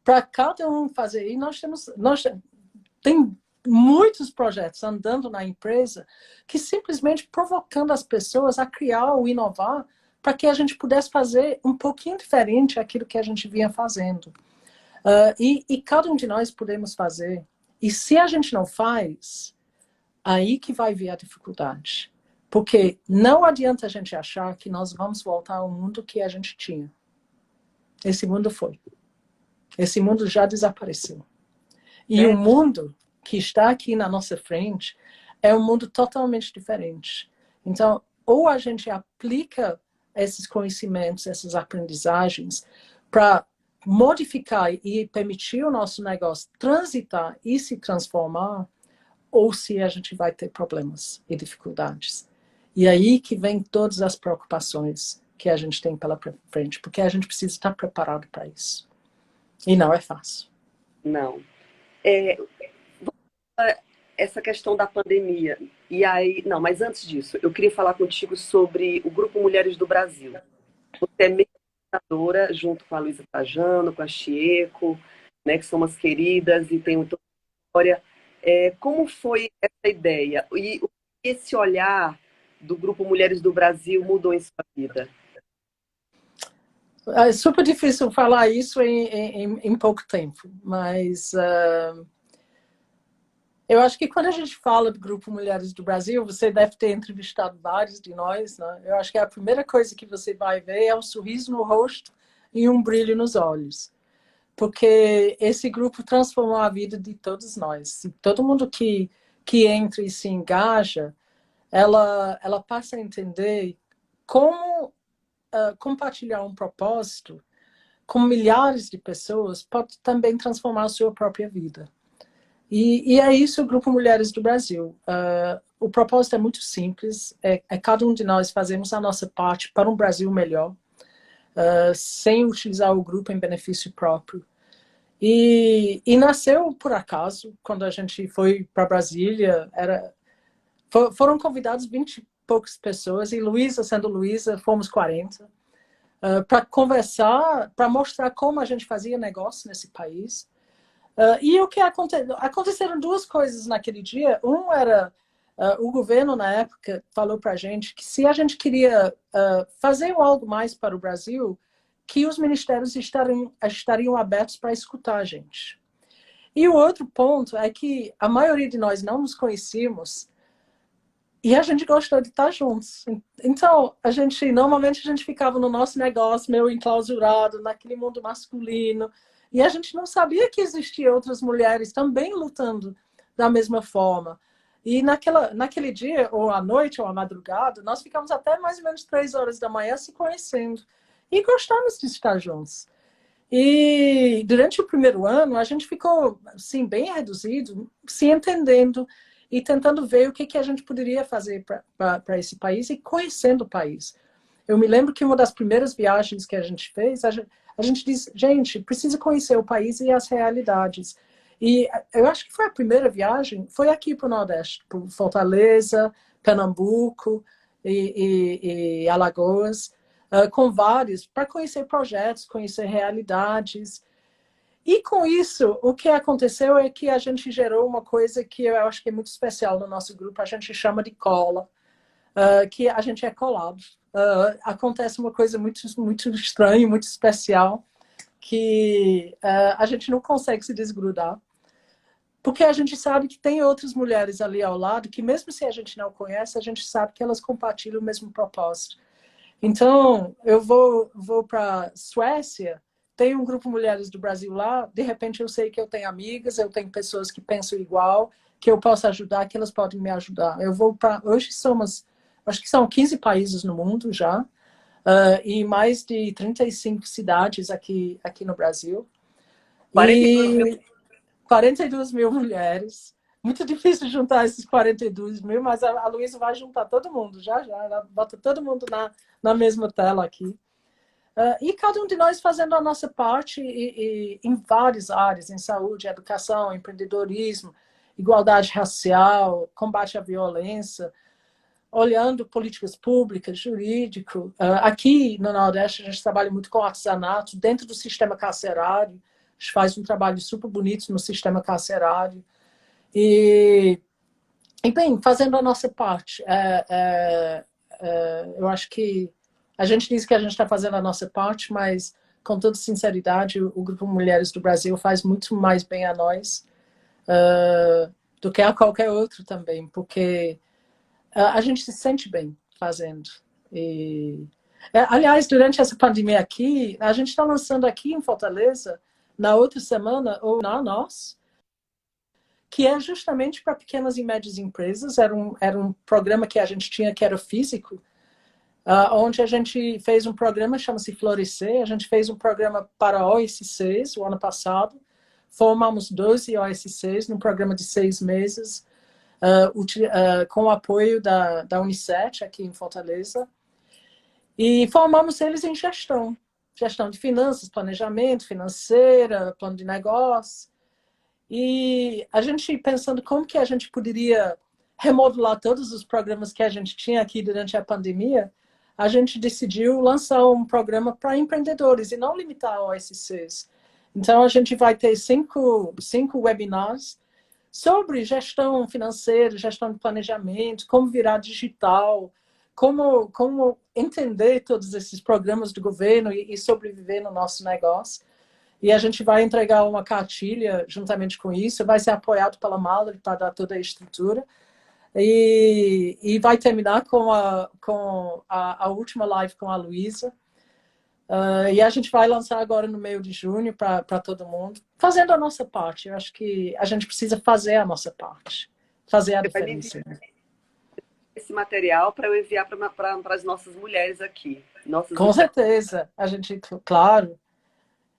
para cada um fazer. E tem muitos projetos andando na empresa que simplesmente provocando as pessoas a criar ou inovar para que a gente pudesse fazer um pouquinho diferente aquilo que a gente vinha fazendo. E cada um de nós podemos fazer. E se a gente não faz, aí que vai vir a dificuldade. Porque não adianta a gente achar que nós vamos voltar ao mundo que a gente tinha. Esse mundo foi. Esse mundo já desapareceu. E o mundo que está aqui na nossa frente é um mundo totalmente diferente. Então, ou a gente aplica esses conhecimentos, essas aprendizagens, para modificar e permitir o nosso negócio transitar e se transformar, ou se a gente vai ter problemas e dificuldades. E aí que vem todas as preocupações que a gente tem pela frente, porque a gente precisa estar preparado para isso. E não é fácil. Não. Essa questão da pandemia. E aí, não, mas antes disso, eu queria falar contigo sobre o Grupo Mulheres do Brasil. Você é mediadora junto com a Luísa Trajano, com a Chieco, né, que são umas queridas e tem muita história. Como foi essa ideia? E o que esse olhar do Grupo Mulheres do Brasil mudou em sua vida? É super difícil falar isso em pouco tempo, mas eu acho que quando a gente fala do Grupo Mulheres do Brasil, você deve ter entrevistado vários de nós, né? Eu acho que a primeira coisa que você vai ver é um sorriso no rosto e um brilho nos olhos. Porque esse grupo transformou a vida de todos nós. E todo mundo que entra e se engaja, ela passa a entender como compartilhar um propósito com milhares de pessoas pode também transformar a sua própria vida. E é isso o Grupo Mulheres do Brasil. O propósito é muito simples, é cada um de nós fazemos a nossa parte para um Brasil melhor, sem utilizar o grupo em benefício próprio. E nasceu por acaso, quando a gente foi para Brasília, foram convidados 20 e poucas pessoas, e Luísa, sendo Luísa, fomos 40, para conversar, para mostrar como a gente fazia negócio nesse país. E o que aconteceram duas coisas naquele dia. Um era, o governo na época falou para a gente que se a gente queria fazer algo mais para o Brasil, que os ministérios estariam abertos para escutar a gente. E o outro ponto é que a maioria de nós não nos conhecíamos e a gente gostou de estar juntos. Então, normalmente a gente ficava no nosso negócio meio enclausurado, naquele mundo masculino, e a gente não sabia que existiam outras mulheres também lutando da mesma forma. E naquele dia, ou à noite, ou à madrugada, nós ficamos até mais ou menos 3 horas da manhã se conhecendo. E gostamos de estar juntos. E durante o primeiro ano, a gente ficou assim, bem reduzido, se entendendo e tentando ver o que a gente poderia fazer para esse país e conhecendo o país. Eu me lembro que uma das primeiras viagens que a gente fez, a gente disse, gente, precisa conhecer o país e as realidades. E eu acho que foi a primeira viagem, foi aqui para o Nordeste, para Fortaleza, Pernambuco e Alagoas, com vários, para conhecer projetos, conhecer realidades. E com isso, o que aconteceu é que a gente gerou uma coisa que eu acho que é muito especial no nosso grupo, a gente chama de cola, que a gente é colado. Acontece uma coisa muito, muito estranha, muito especial, que a gente não consegue se desgrudar, porque a gente sabe que tem outras mulheres ali ao lado, que mesmo se a gente não conhece, a gente sabe que elas compartilham o mesmo propósito. Então, eu vou para Suécia, tem um grupo de mulheres do Brasil lá, de repente eu sei que eu tenho amigas, eu tenho pessoas que pensam igual, que eu posso ajudar, que elas podem me ajudar. Eu vou para... Hoje somos, acho que são 15 países no mundo já, e mais de 35 cidades aqui no Brasil. 42 mil. E 42 mil mulheres. Muito difícil juntar esses 42 mil, mas a Luísa vai juntar todo mundo, já. Ela bota todo mundo na mesma tela aqui. E cada um de nós fazendo a nossa parte em várias áreas, em saúde, educação, empreendedorismo, igualdade racial, combate à violência, olhando políticas públicas, jurídico. Aqui no Nordeste a gente trabalha muito com artesanato, dentro do sistema carcerário, a gente faz um trabalho super bonito no sistema carcerário. E bem, fazendo a nossa parte. Eu acho que a gente diz que a gente está fazendo a nossa parte, mas, com toda sinceridade, o Grupo Mulheres do Brasil faz muito mais bem a nós do que a qualquer outro também, porque a gente se sente bem fazendo. Aliás, durante essa pandemia aqui, a gente está lançando aqui em Fortaleza, na outra semana, ou não, nós, que é justamente para pequenas e médias empresas. Era um programa que a gente tinha que era físico, onde a gente fez um programa, chama-se Florescer. A gente fez um programa para OSCs o ano passado. Formamos 12 OSCs num programa de 6 meses, com o apoio da Unicef aqui em Fortaleza. E formamos eles em gestão de finanças, planejamento financeira, plano de negócio. E a gente pensando como que a gente poderia remodular todos os programas que a gente tinha aqui durante a pandemia, a gente decidiu lançar um programa para empreendedores e não limitar a OSCs. Então, a gente vai ter cinco webinars sobre gestão financeira, gestão de planejamento, como virar digital, como entender todos esses programas do governo e sobreviver no nosso negócio. E a gente vai entregar uma cartilha juntamente com isso, vai ser apoiado pela Mallory para dar toda a estrutura. E vai terminar com a última live com a Luísa. E a gente vai lançar agora no meio de junho para todo mundo, fazendo a nossa parte. Eu acho que a gente precisa fazer a nossa parte, fazer a Você vai me diferença. enviar esse material para eu enviar para as nossas mulheres aqui. Com certeza, a gente, claro.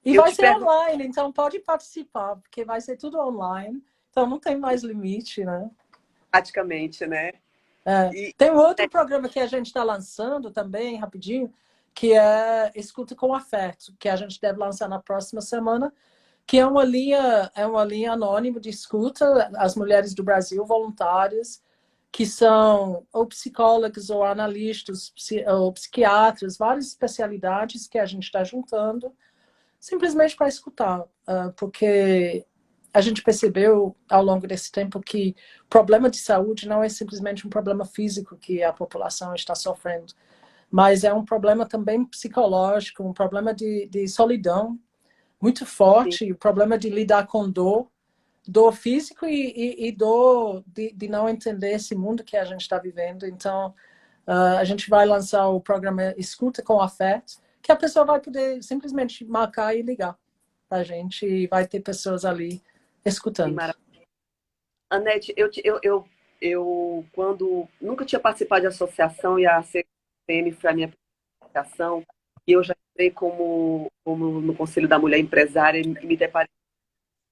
E Eu vai te ser pergunto online, então pode participar, porque vai ser tudo online, então não tem mais limite, né? praticamente, né? E Tem um outro programa que a gente está lançando também, rapidinho, que é Escuta com Afeto, que a gente deve lançar na próxima semana, que é uma linha anônima de escuta às mulheres do Brasil, voluntárias, que são ou psicólogos, ou analistas, ou psiquiatras, várias especialidades que a gente está juntando, simplesmente para escutar, porque a gente percebeu ao longo desse tempo que o problema de saúde não é simplesmente um problema físico que a população está sofrendo, mas é um problema também psicológico, um problema de solidão muito sim, forte, o problema de lidar com dor físico e dor de não entender esse mundo que a gente está vivendo. Então, a gente vai lançar o programa Escuta com Afeto, que a pessoa vai poder simplesmente marcar e ligar para a gente, e vai ter pessoas ali sim, escutando. maravilha. Anete, eu quando nunca tinha participado de associação e a CCM foi a minha associação, e eu já entrei como no Conselho da Mulher Empresária e me deparei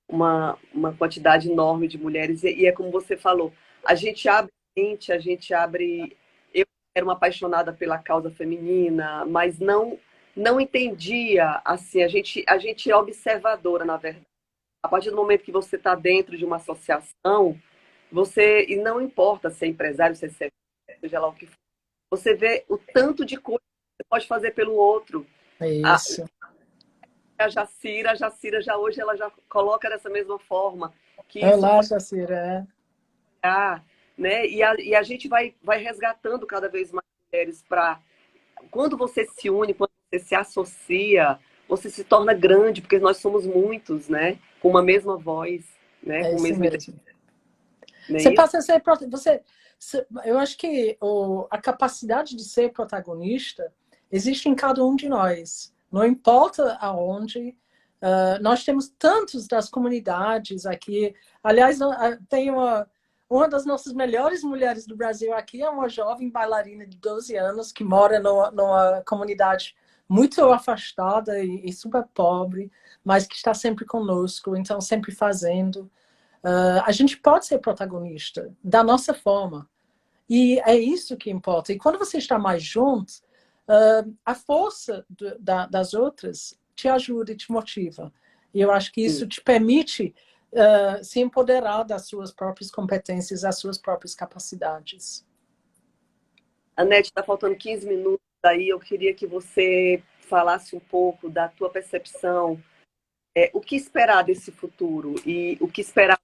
com uma quantidade enorme de mulheres. E é como você falou, a gente abre mente, a gente abre. Eu era uma apaixonada pela causa feminina, mas não entendia assim. A gente é observadora, na verdade. A partir do momento que você está dentro de uma associação, e não importa se é empresário, se é CLT, seja lá o que for, você vê o tanto de coisa que você pode fazer pelo outro. É A, isso. a Jacira já hoje ela já coloca dessa mesma forma, que isso Olá, pode Jacira. dar, né? E a gente vai resgatando cada vez mais mulheres para quando você se une, quando você se associa, você se torna grande, porque nós somos muitos, né? Com uma mesma voz, né? É Com o isso mesmo ideal, mesmo. não é Você isso? passa a ser. Eu acho que a capacidade de ser protagonista existe em cada um de nós. Não importa aonde, nós temos tantos das comunidades aqui. Aliás, tem uma das nossas melhores mulheres do Brasil aqui, é uma jovem bailarina de 12 anos que mora numa comunidade muito afastada e super pobre, mas que está sempre conosco, então sempre fazendo. A gente pode ser protagonista da nossa forma. E é isso que importa. E quando você está mais junto, a força das outras te ajuda e te motiva. E eu acho que isso te permite se empoderar das suas próprias competências, das suas próprias capacidades. Anete, está faltando 15 minutos aí. Eu queria que você falasse um pouco da tua percepção, o que esperar desse futuro e o que esperar.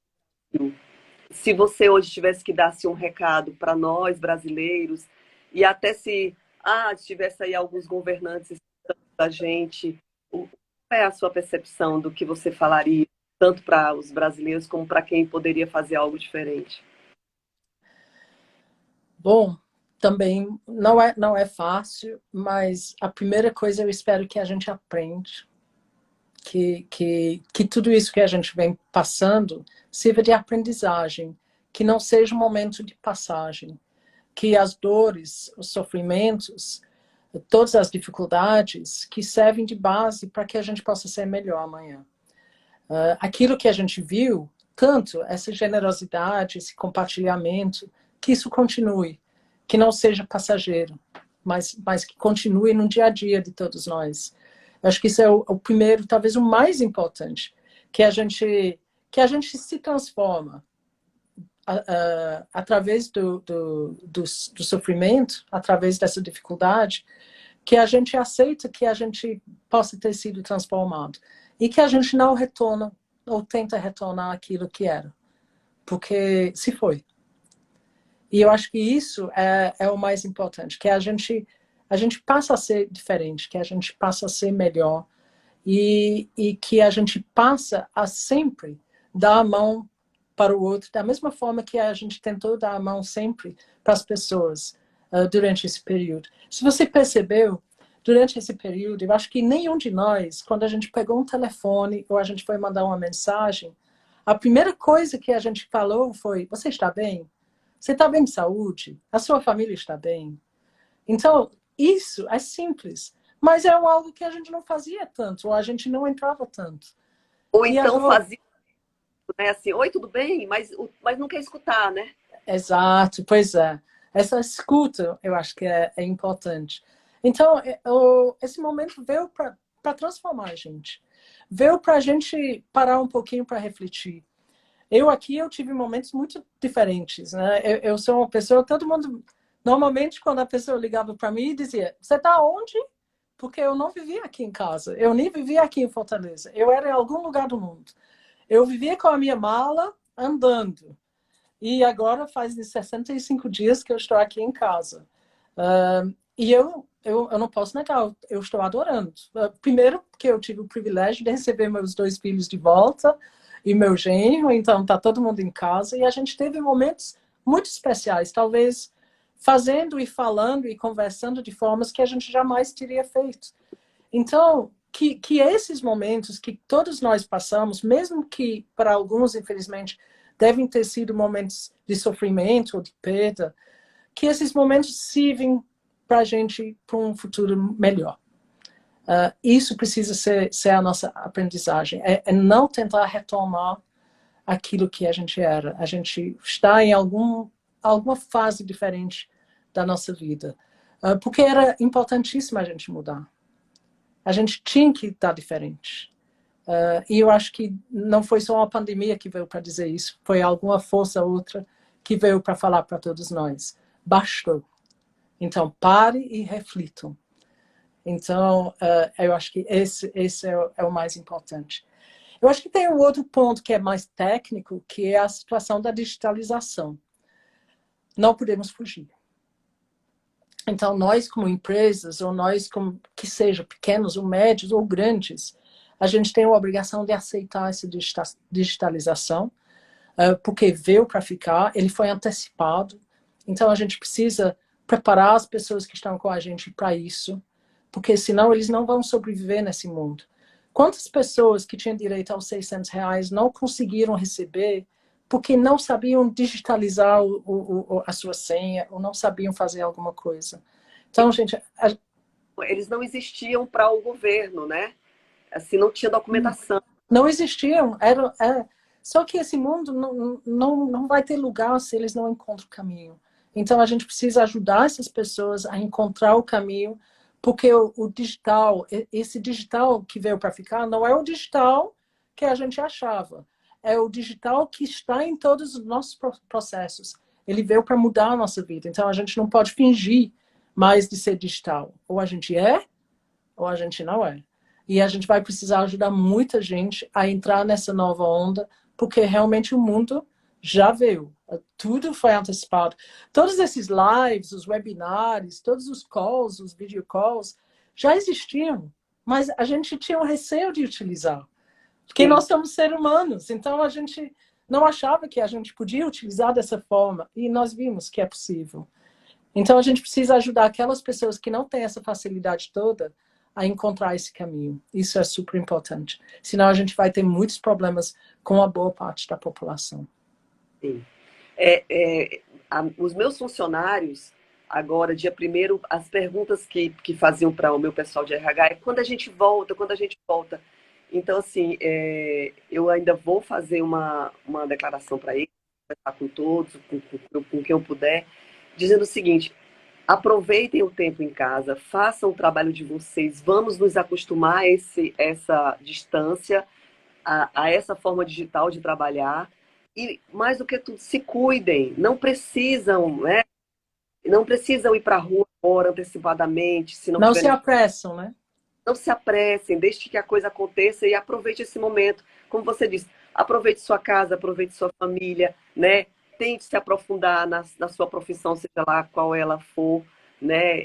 Se você hoje tivesse que dar assim, um recado para nós brasileiros e até se tivesse aí alguns governantes da gente, qual é a sua percepção do que você falaria, tanto para os brasileiros como para quem poderia fazer algo diferente? Bom, também não é fácil, mas a primeira coisa eu espero que a gente aprende, que tudo isso que a gente vem passando sirva de aprendizagem, que não seja um momento de passagem, que as dores, os sofrimentos, todas as dificuldades que servem de base para que a gente possa ser melhor amanhã. Aquilo que a gente viu, tanto essa generosidade, esse compartilhamento, que isso continue, que não seja passageiro, mas que continue no dia a dia de todos nós. Eu acho que isso é o primeiro, talvez o mais importante, que a gente se transforma através do sofrimento, através dessa dificuldade, que a gente aceita que a gente possa ter sido transformado e que a gente não retorna ou tenta retornar aquilo que era, porque se foi. E eu acho que isso é o mais importante, que a gente passa a ser diferente, que a gente passa a ser melhor e que a gente passa a sempre dar a mão para o outro, da mesma forma que a gente tentou dar a mão sempre para as pessoas durante esse período. Se você percebeu, durante esse período, eu acho que nenhum de nós, quando a gente pegou um telefone ou a gente foi mandar uma mensagem, a primeira coisa que a gente falou foi: você está bem? Você está bem de saúde? A sua família está bem? Então, isso é simples, mas é algo que a gente não fazia tanto, ou a gente não entrava tanto. Ou E então agora, fazia, né, assim, oi, tudo bem? Mas não quer escutar, né? exato, pois é. Essa escuta, eu acho que é importante. Então, esse momento veio para transformar a gente. Veio para a gente parar um pouquinho para refletir. Eu tive momentos muito diferentes, né? Eu sou uma pessoa, todo mundo, normalmente quando a pessoa ligava para mim dizia: você está onde? Porque eu não vivia aqui em casa, eu nem vivia aqui em Fortaleza, eu era em algum lugar do mundo. Eu vivia com a minha mala andando. E agora faz 65 dias que eu estou aqui em casa. E eu não posso negar, eu estou adorando. Primeiro, porque eu tive o privilégio de receber meus 2 filhos de volta e meu genro, então está todo mundo em casa. E a gente teve momentos muito especiais, talvez fazendo e falando e conversando de formas que a gente jamais teria feito. Então, que esses momentos que todos nós passamos, mesmo que para alguns, infelizmente, devem ter sido momentos de sofrimento ou de perda, que esses momentos sirvem para a gente para um futuro melhor. Isso precisa ser a nossa aprendizagem, é não tentar retomar aquilo que a gente era. A gente está em alguma fase diferente da nossa vida, porque era importantíssimo a gente mudar. A gente tinha que estar diferente. E eu acho que não foi só a pandemia que veio para dizer isso, foi alguma força outra que veio para falar para todos nós. Bastou. Então, pare e reflitam. Então, eu acho que esse é o mais importante. Eu acho que tem um outro ponto que é mais técnico, que é a situação da digitalização. Não podemos fugir. Então, nós como empresas, ou nós como que seja pequenos ou médios ou grandes, a gente tem a obrigação de aceitar essa digitalização, porque veio para ficar, ele foi antecipado. Então, a gente precisa preparar as pessoas que estão com a gente para isso, porque senão eles não vão sobreviver nesse mundo. Quantas pessoas que tinham direito aos R$ 600 não conseguiram receber porque não sabiam digitalizar a sua senha ou não sabiam fazer alguma coisa? Então, gente... Eles não existiam para o governo, né? Assim, não tinha documentação. Não existiam. Só que esse mundo não vai ter lugar se eles não encontram o caminho. Então, a gente precisa ajudar essas pessoas a encontrar o caminho, porque o digital, esse digital que veio para ficar, não é o digital que a gente achava. É o digital que está em todos os nossos processos. Ele veio para mudar a nossa vida. Então, a gente não pode fingir mais de ser digital. Ou a gente é, ou a gente não é. E a gente vai precisar ajudar muita gente a entrar nessa nova onda, porque realmente o mundo já veio. Tudo foi antecipado. Todos esses lives, os webinars, todos os calls, os video calls, já existiam, mas a gente tinha um receio de utilizar. Porque nós somos seres humanos, então a gente não achava que a gente podia utilizar dessa forma, e nós vimos que é possível. Então a gente precisa ajudar aquelas pessoas que não têm essa facilidade toda a encontrar esse caminho. Isso é super importante. Senão a gente vai ter muitos problemas com a boa parte da população. Sim. Os meus funcionários, agora, dia primeiro, as perguntas que faziam para o meu pessoal de RH é quando a gente volta, quando a gente volta. Então, assim, eu ainda vou fazer uma declaração para eles, conversar com todos, com quem eu puder, dizendo o seguinte: aproveitem o tempo em casa, façam o trabalho de vocês, vamos nos acostumar a essa distância, a essa forma digital de trabalhar. E mais do que tudo, se cuidem, não precisam, né? Não precisam ir para a rua agora antecipadamente, se não Não se tiverem. apressam, né? Não se apressem, deixe que a coisa aconteça e aproveite esse momento. Como você disse, aproveite sua casa, aproveite sua família, né? Tente se aprofundar na sua profissão, seja lá qual ela for, né?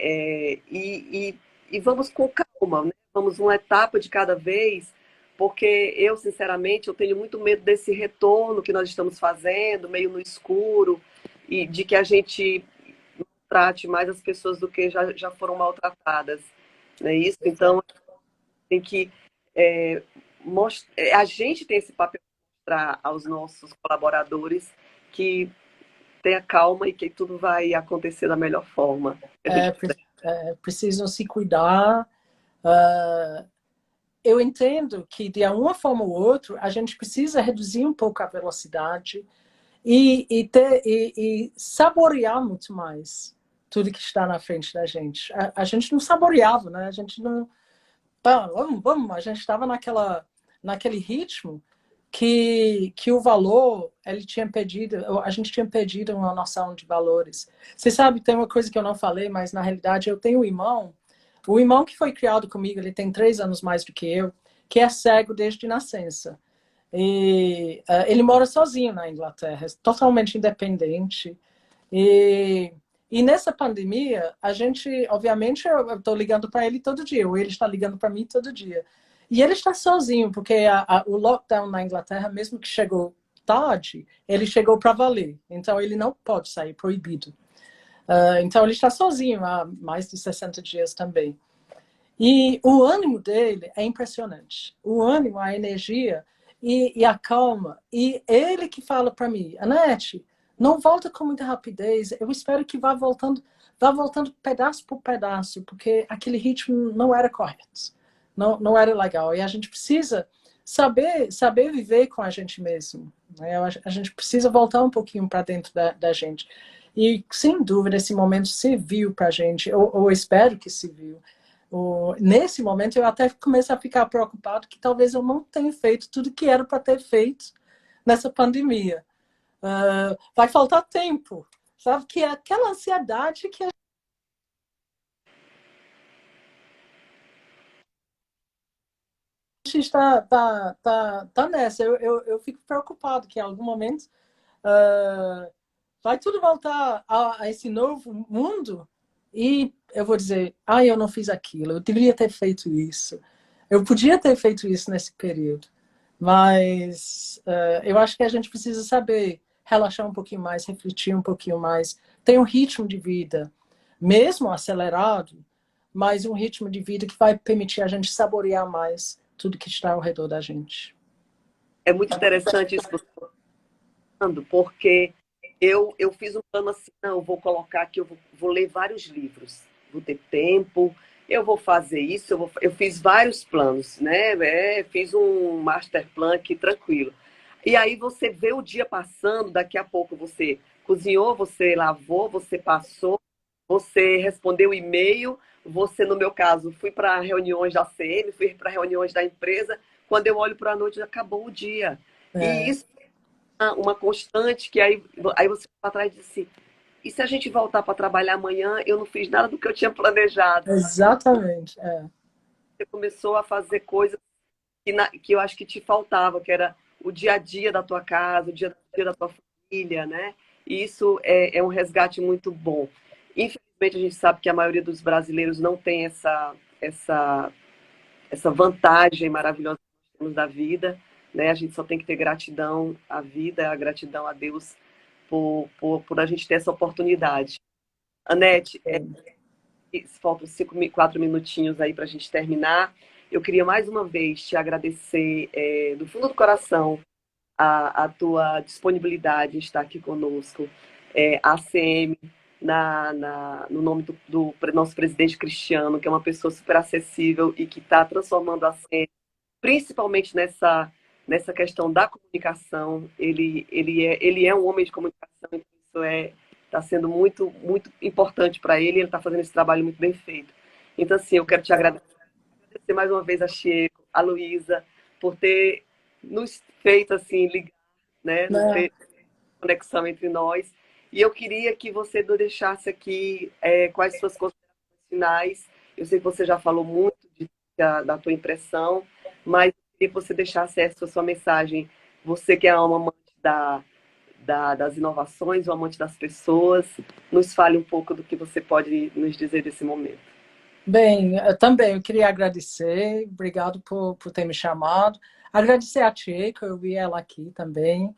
E vamos com calma, né? Vamos uma etapa de cada vez, porque eu, sinceramente, eu tenho muito medo desse retorno que nós estamos fazendo, meio no escuro, e de que a gente trate mais as pessoas do que já foram maltratadas. Não é isso? Então, tem que a gente tem esse papel de mostrar aos nossos colaboradores que tenha calma e que tudo vai acontecer da melhor forma. Precisam se cuidar. Eu entendo que, de uma forma ou outra, a gente precisa reduzir um pouco a velocidade e saborear muito mais tudo que está na frente da gente. A gente não saboreava, né? A gente não... Vamos, a gente estava naquele ritmo que o valor, ele tinha pedido, a gente tinha pedido uma noção de valores. Você sabe, tem uma coisa que eu não falei, mas na realidade eu tenho um irmão, o irmão que foi criado comigo, ele tem 3 anos mais do que eu, que é cego desde nascença. E ele mora sozinho na Inglaterra, totalmente independente. E nessa pandemia, a gente, obviamente, eu estou ligando para ele todo dia, ou ele está ligando para mim todo dia. E ele está sozinho, porque o lockdown na Inglaterra, mesmo que chegou tarde, ele chegou para valer. Então, ele não pode sair, proibido. Então, ele está sozinho há mais de 60 dias também. E o ânimo dele é impressionante. O ânimo, a energia e a calma. E ele que fala para mim, Anete, não volta com muita rapidez. Eu espero que vá voltando pedaço por pedaço, porque aquele ritmo não era correto. Não era legal. E a gente precisa saber viver com a gente mesmo. Né? A gente precisa voltar um pouquinho para dentro da gente. E, sem dúvida, esse momento serviu para a gente, ou espero que serviu. Nesse momento, eu até comecei a ficar preocupado que talvez eu não tenha feito tudo que era para ter feito nessa pandemia. Vai faltar tempo, sabe? Que é aquela ansiedade que a gente está nessa. Eu fico preocupado que em algum momento vai tudo voltar a esse novo mundo e eu vou dizer, eu não fiz aquilo, eu deveria ter feito isso. Eu podia ter feito isso nesse período. Mas eu acho que a gente precisa saber relaxar um pouquinho mais, refletir um pouquinho mais. Tem um ritmo de vida, mesmo acelerado, mas um ritmo de vida que vai permitir a gente saborear mais tudo que está ao redor da gente. É muito interessante isso que você está falando, porque eu fiz um plano assim, não, eu vou colocar aqui, vou ler vários livros, vou ter tempo, eu vou fazer isso, eu fiz vários planos, né? Fiz um master plan aqui tranquilo. E aí você vê o dia passando, daqui a pouco você cozinhou, você lavou, você passou, você respondeu e-mail, você, no meu caso, fui para reuniões da CM, fui para reuniões da empresa, quando eu olho para a noite, já acabou o dia. E É, isso é uma constante que aí você vai atrás e diz assim, e se a gente voltar para trabalhar amanhã, eu não fiz nada do que eu tinha planejado. exatamente. É. Você começou a fazer coisas que eu acho que te faltava, que era o dia a dia da tua casa, o dia a dia da tua família, né? E isso é um resgate muito bom. Infelizmente, a gente sabe que a maioria dos brasileiros não tem essa, essa vantagem maravilhosa que nós temos da vida, né? A gente só tem que ter gratidão à vida, a gratidão a Deus por a gente ter essa oportunidade. Anete, faltam 4 minutinhos aí para a gente terminar. Eu queria mais uma vez te agradecer do fundo do coração a tua disponibilidade em estar aqui conosco. A ACM, no nome do nosso presidente Cristiano, que é uma pessoa super acessível e que está transformando a ACM, principalmente nessa questão da comunicação. Ele é um homem de comunicação, então isso está sendo muito, muito importante para ele, ele está fazendo esse trabalho muito bem feito. Então, assim, eu quero te agradecer mais uma vez a Chico, a Luísa, por ter nos feito assim, ligar, né? Nos Né? feito conexão entre nós. E eu queria que você nos deixasse aqui quais suas considerações finais. Eu sei que você já falou muito da tua impressão, mas eu queria que você deixasse essa sua mensagem. Você que é uma amante das inovações, um amante das pessoas, nos fale um pouco do que você pode nos dizer desse momento. Bem, eu queria agradecer, obrigado por ter me chamado. Agradecer a Tia, que eu vi ela aqui também.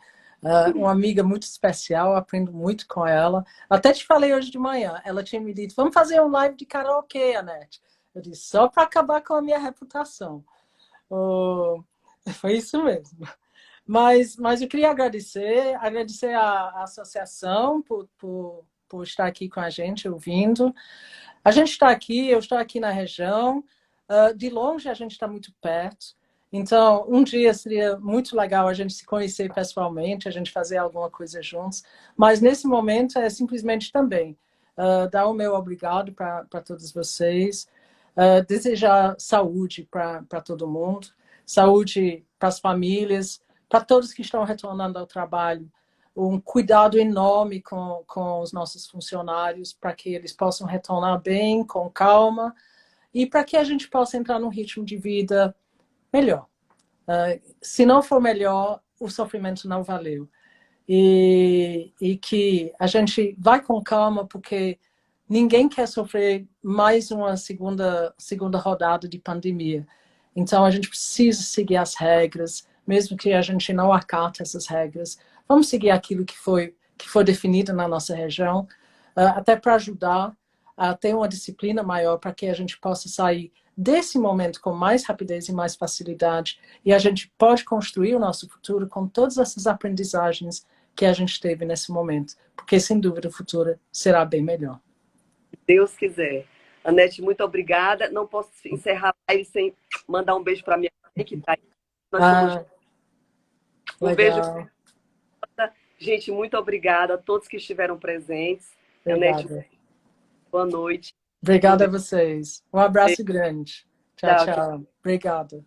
Uma amiga muito especial, aprendo muito com ela. Até te falei hoje de manhã, ela tinha me dito, vamos fazer um live de karaokê, Anete. Eu disse, só para acabar com a minha reputação. Oh, foi isso mesmo. Mas eu queria agradecer a associação por estar aqui com a gente, ouvindo. A gente está aqui, eu estou aqui na região, de longe a gente está muito perto, então um dia seria muito legal a gente se conhecer pessoalmente, a gente fazer alguma coisa juntos, mas nesse momento é simplesmente também dar o meu obrigado para todos vocês, desejar saúde para todo mundo, saúde para as famílias, para todos que estão retornando ao trabalho, um cuidado enorme com os nossos funcionários para que eles possam retornar bem, com calma, e para que a gente possa entrar num ritmo de vida melhor. Se não for melhor, o sofrimento não valeu. E que a gente vai com calma, porque ninguém quer sofrer mais uma segunda rodada de pandemia. Então, a gente precisa seguir as regras, mesmo que a gente não acate essas regras. Vamos seguir aquilo que foi definido na nossa região, até para ajudar a ter uma disciplina maior para que a gente possa sair desse momento com mais rapidez e mais facilidade e a gente pode construir o nosso futuro com todas essas aprendizagens que a gente teve nesse momento, porque sem dúvida o futuro será bem melhor. Deus quiser. Anete, muito obrigada. Não posso encerrar a live sem mandar um beijo para minha mãe, que está aí. Nós somos... Um beijo. Legal. Gente, muito obrigada a todos que estiveram presentes. Anete, Obrigada. boa noite. Um Obrigada a beijo. vocês. Um abraço grande. Tchau, Tchau, tchau. tchau. Obrigada.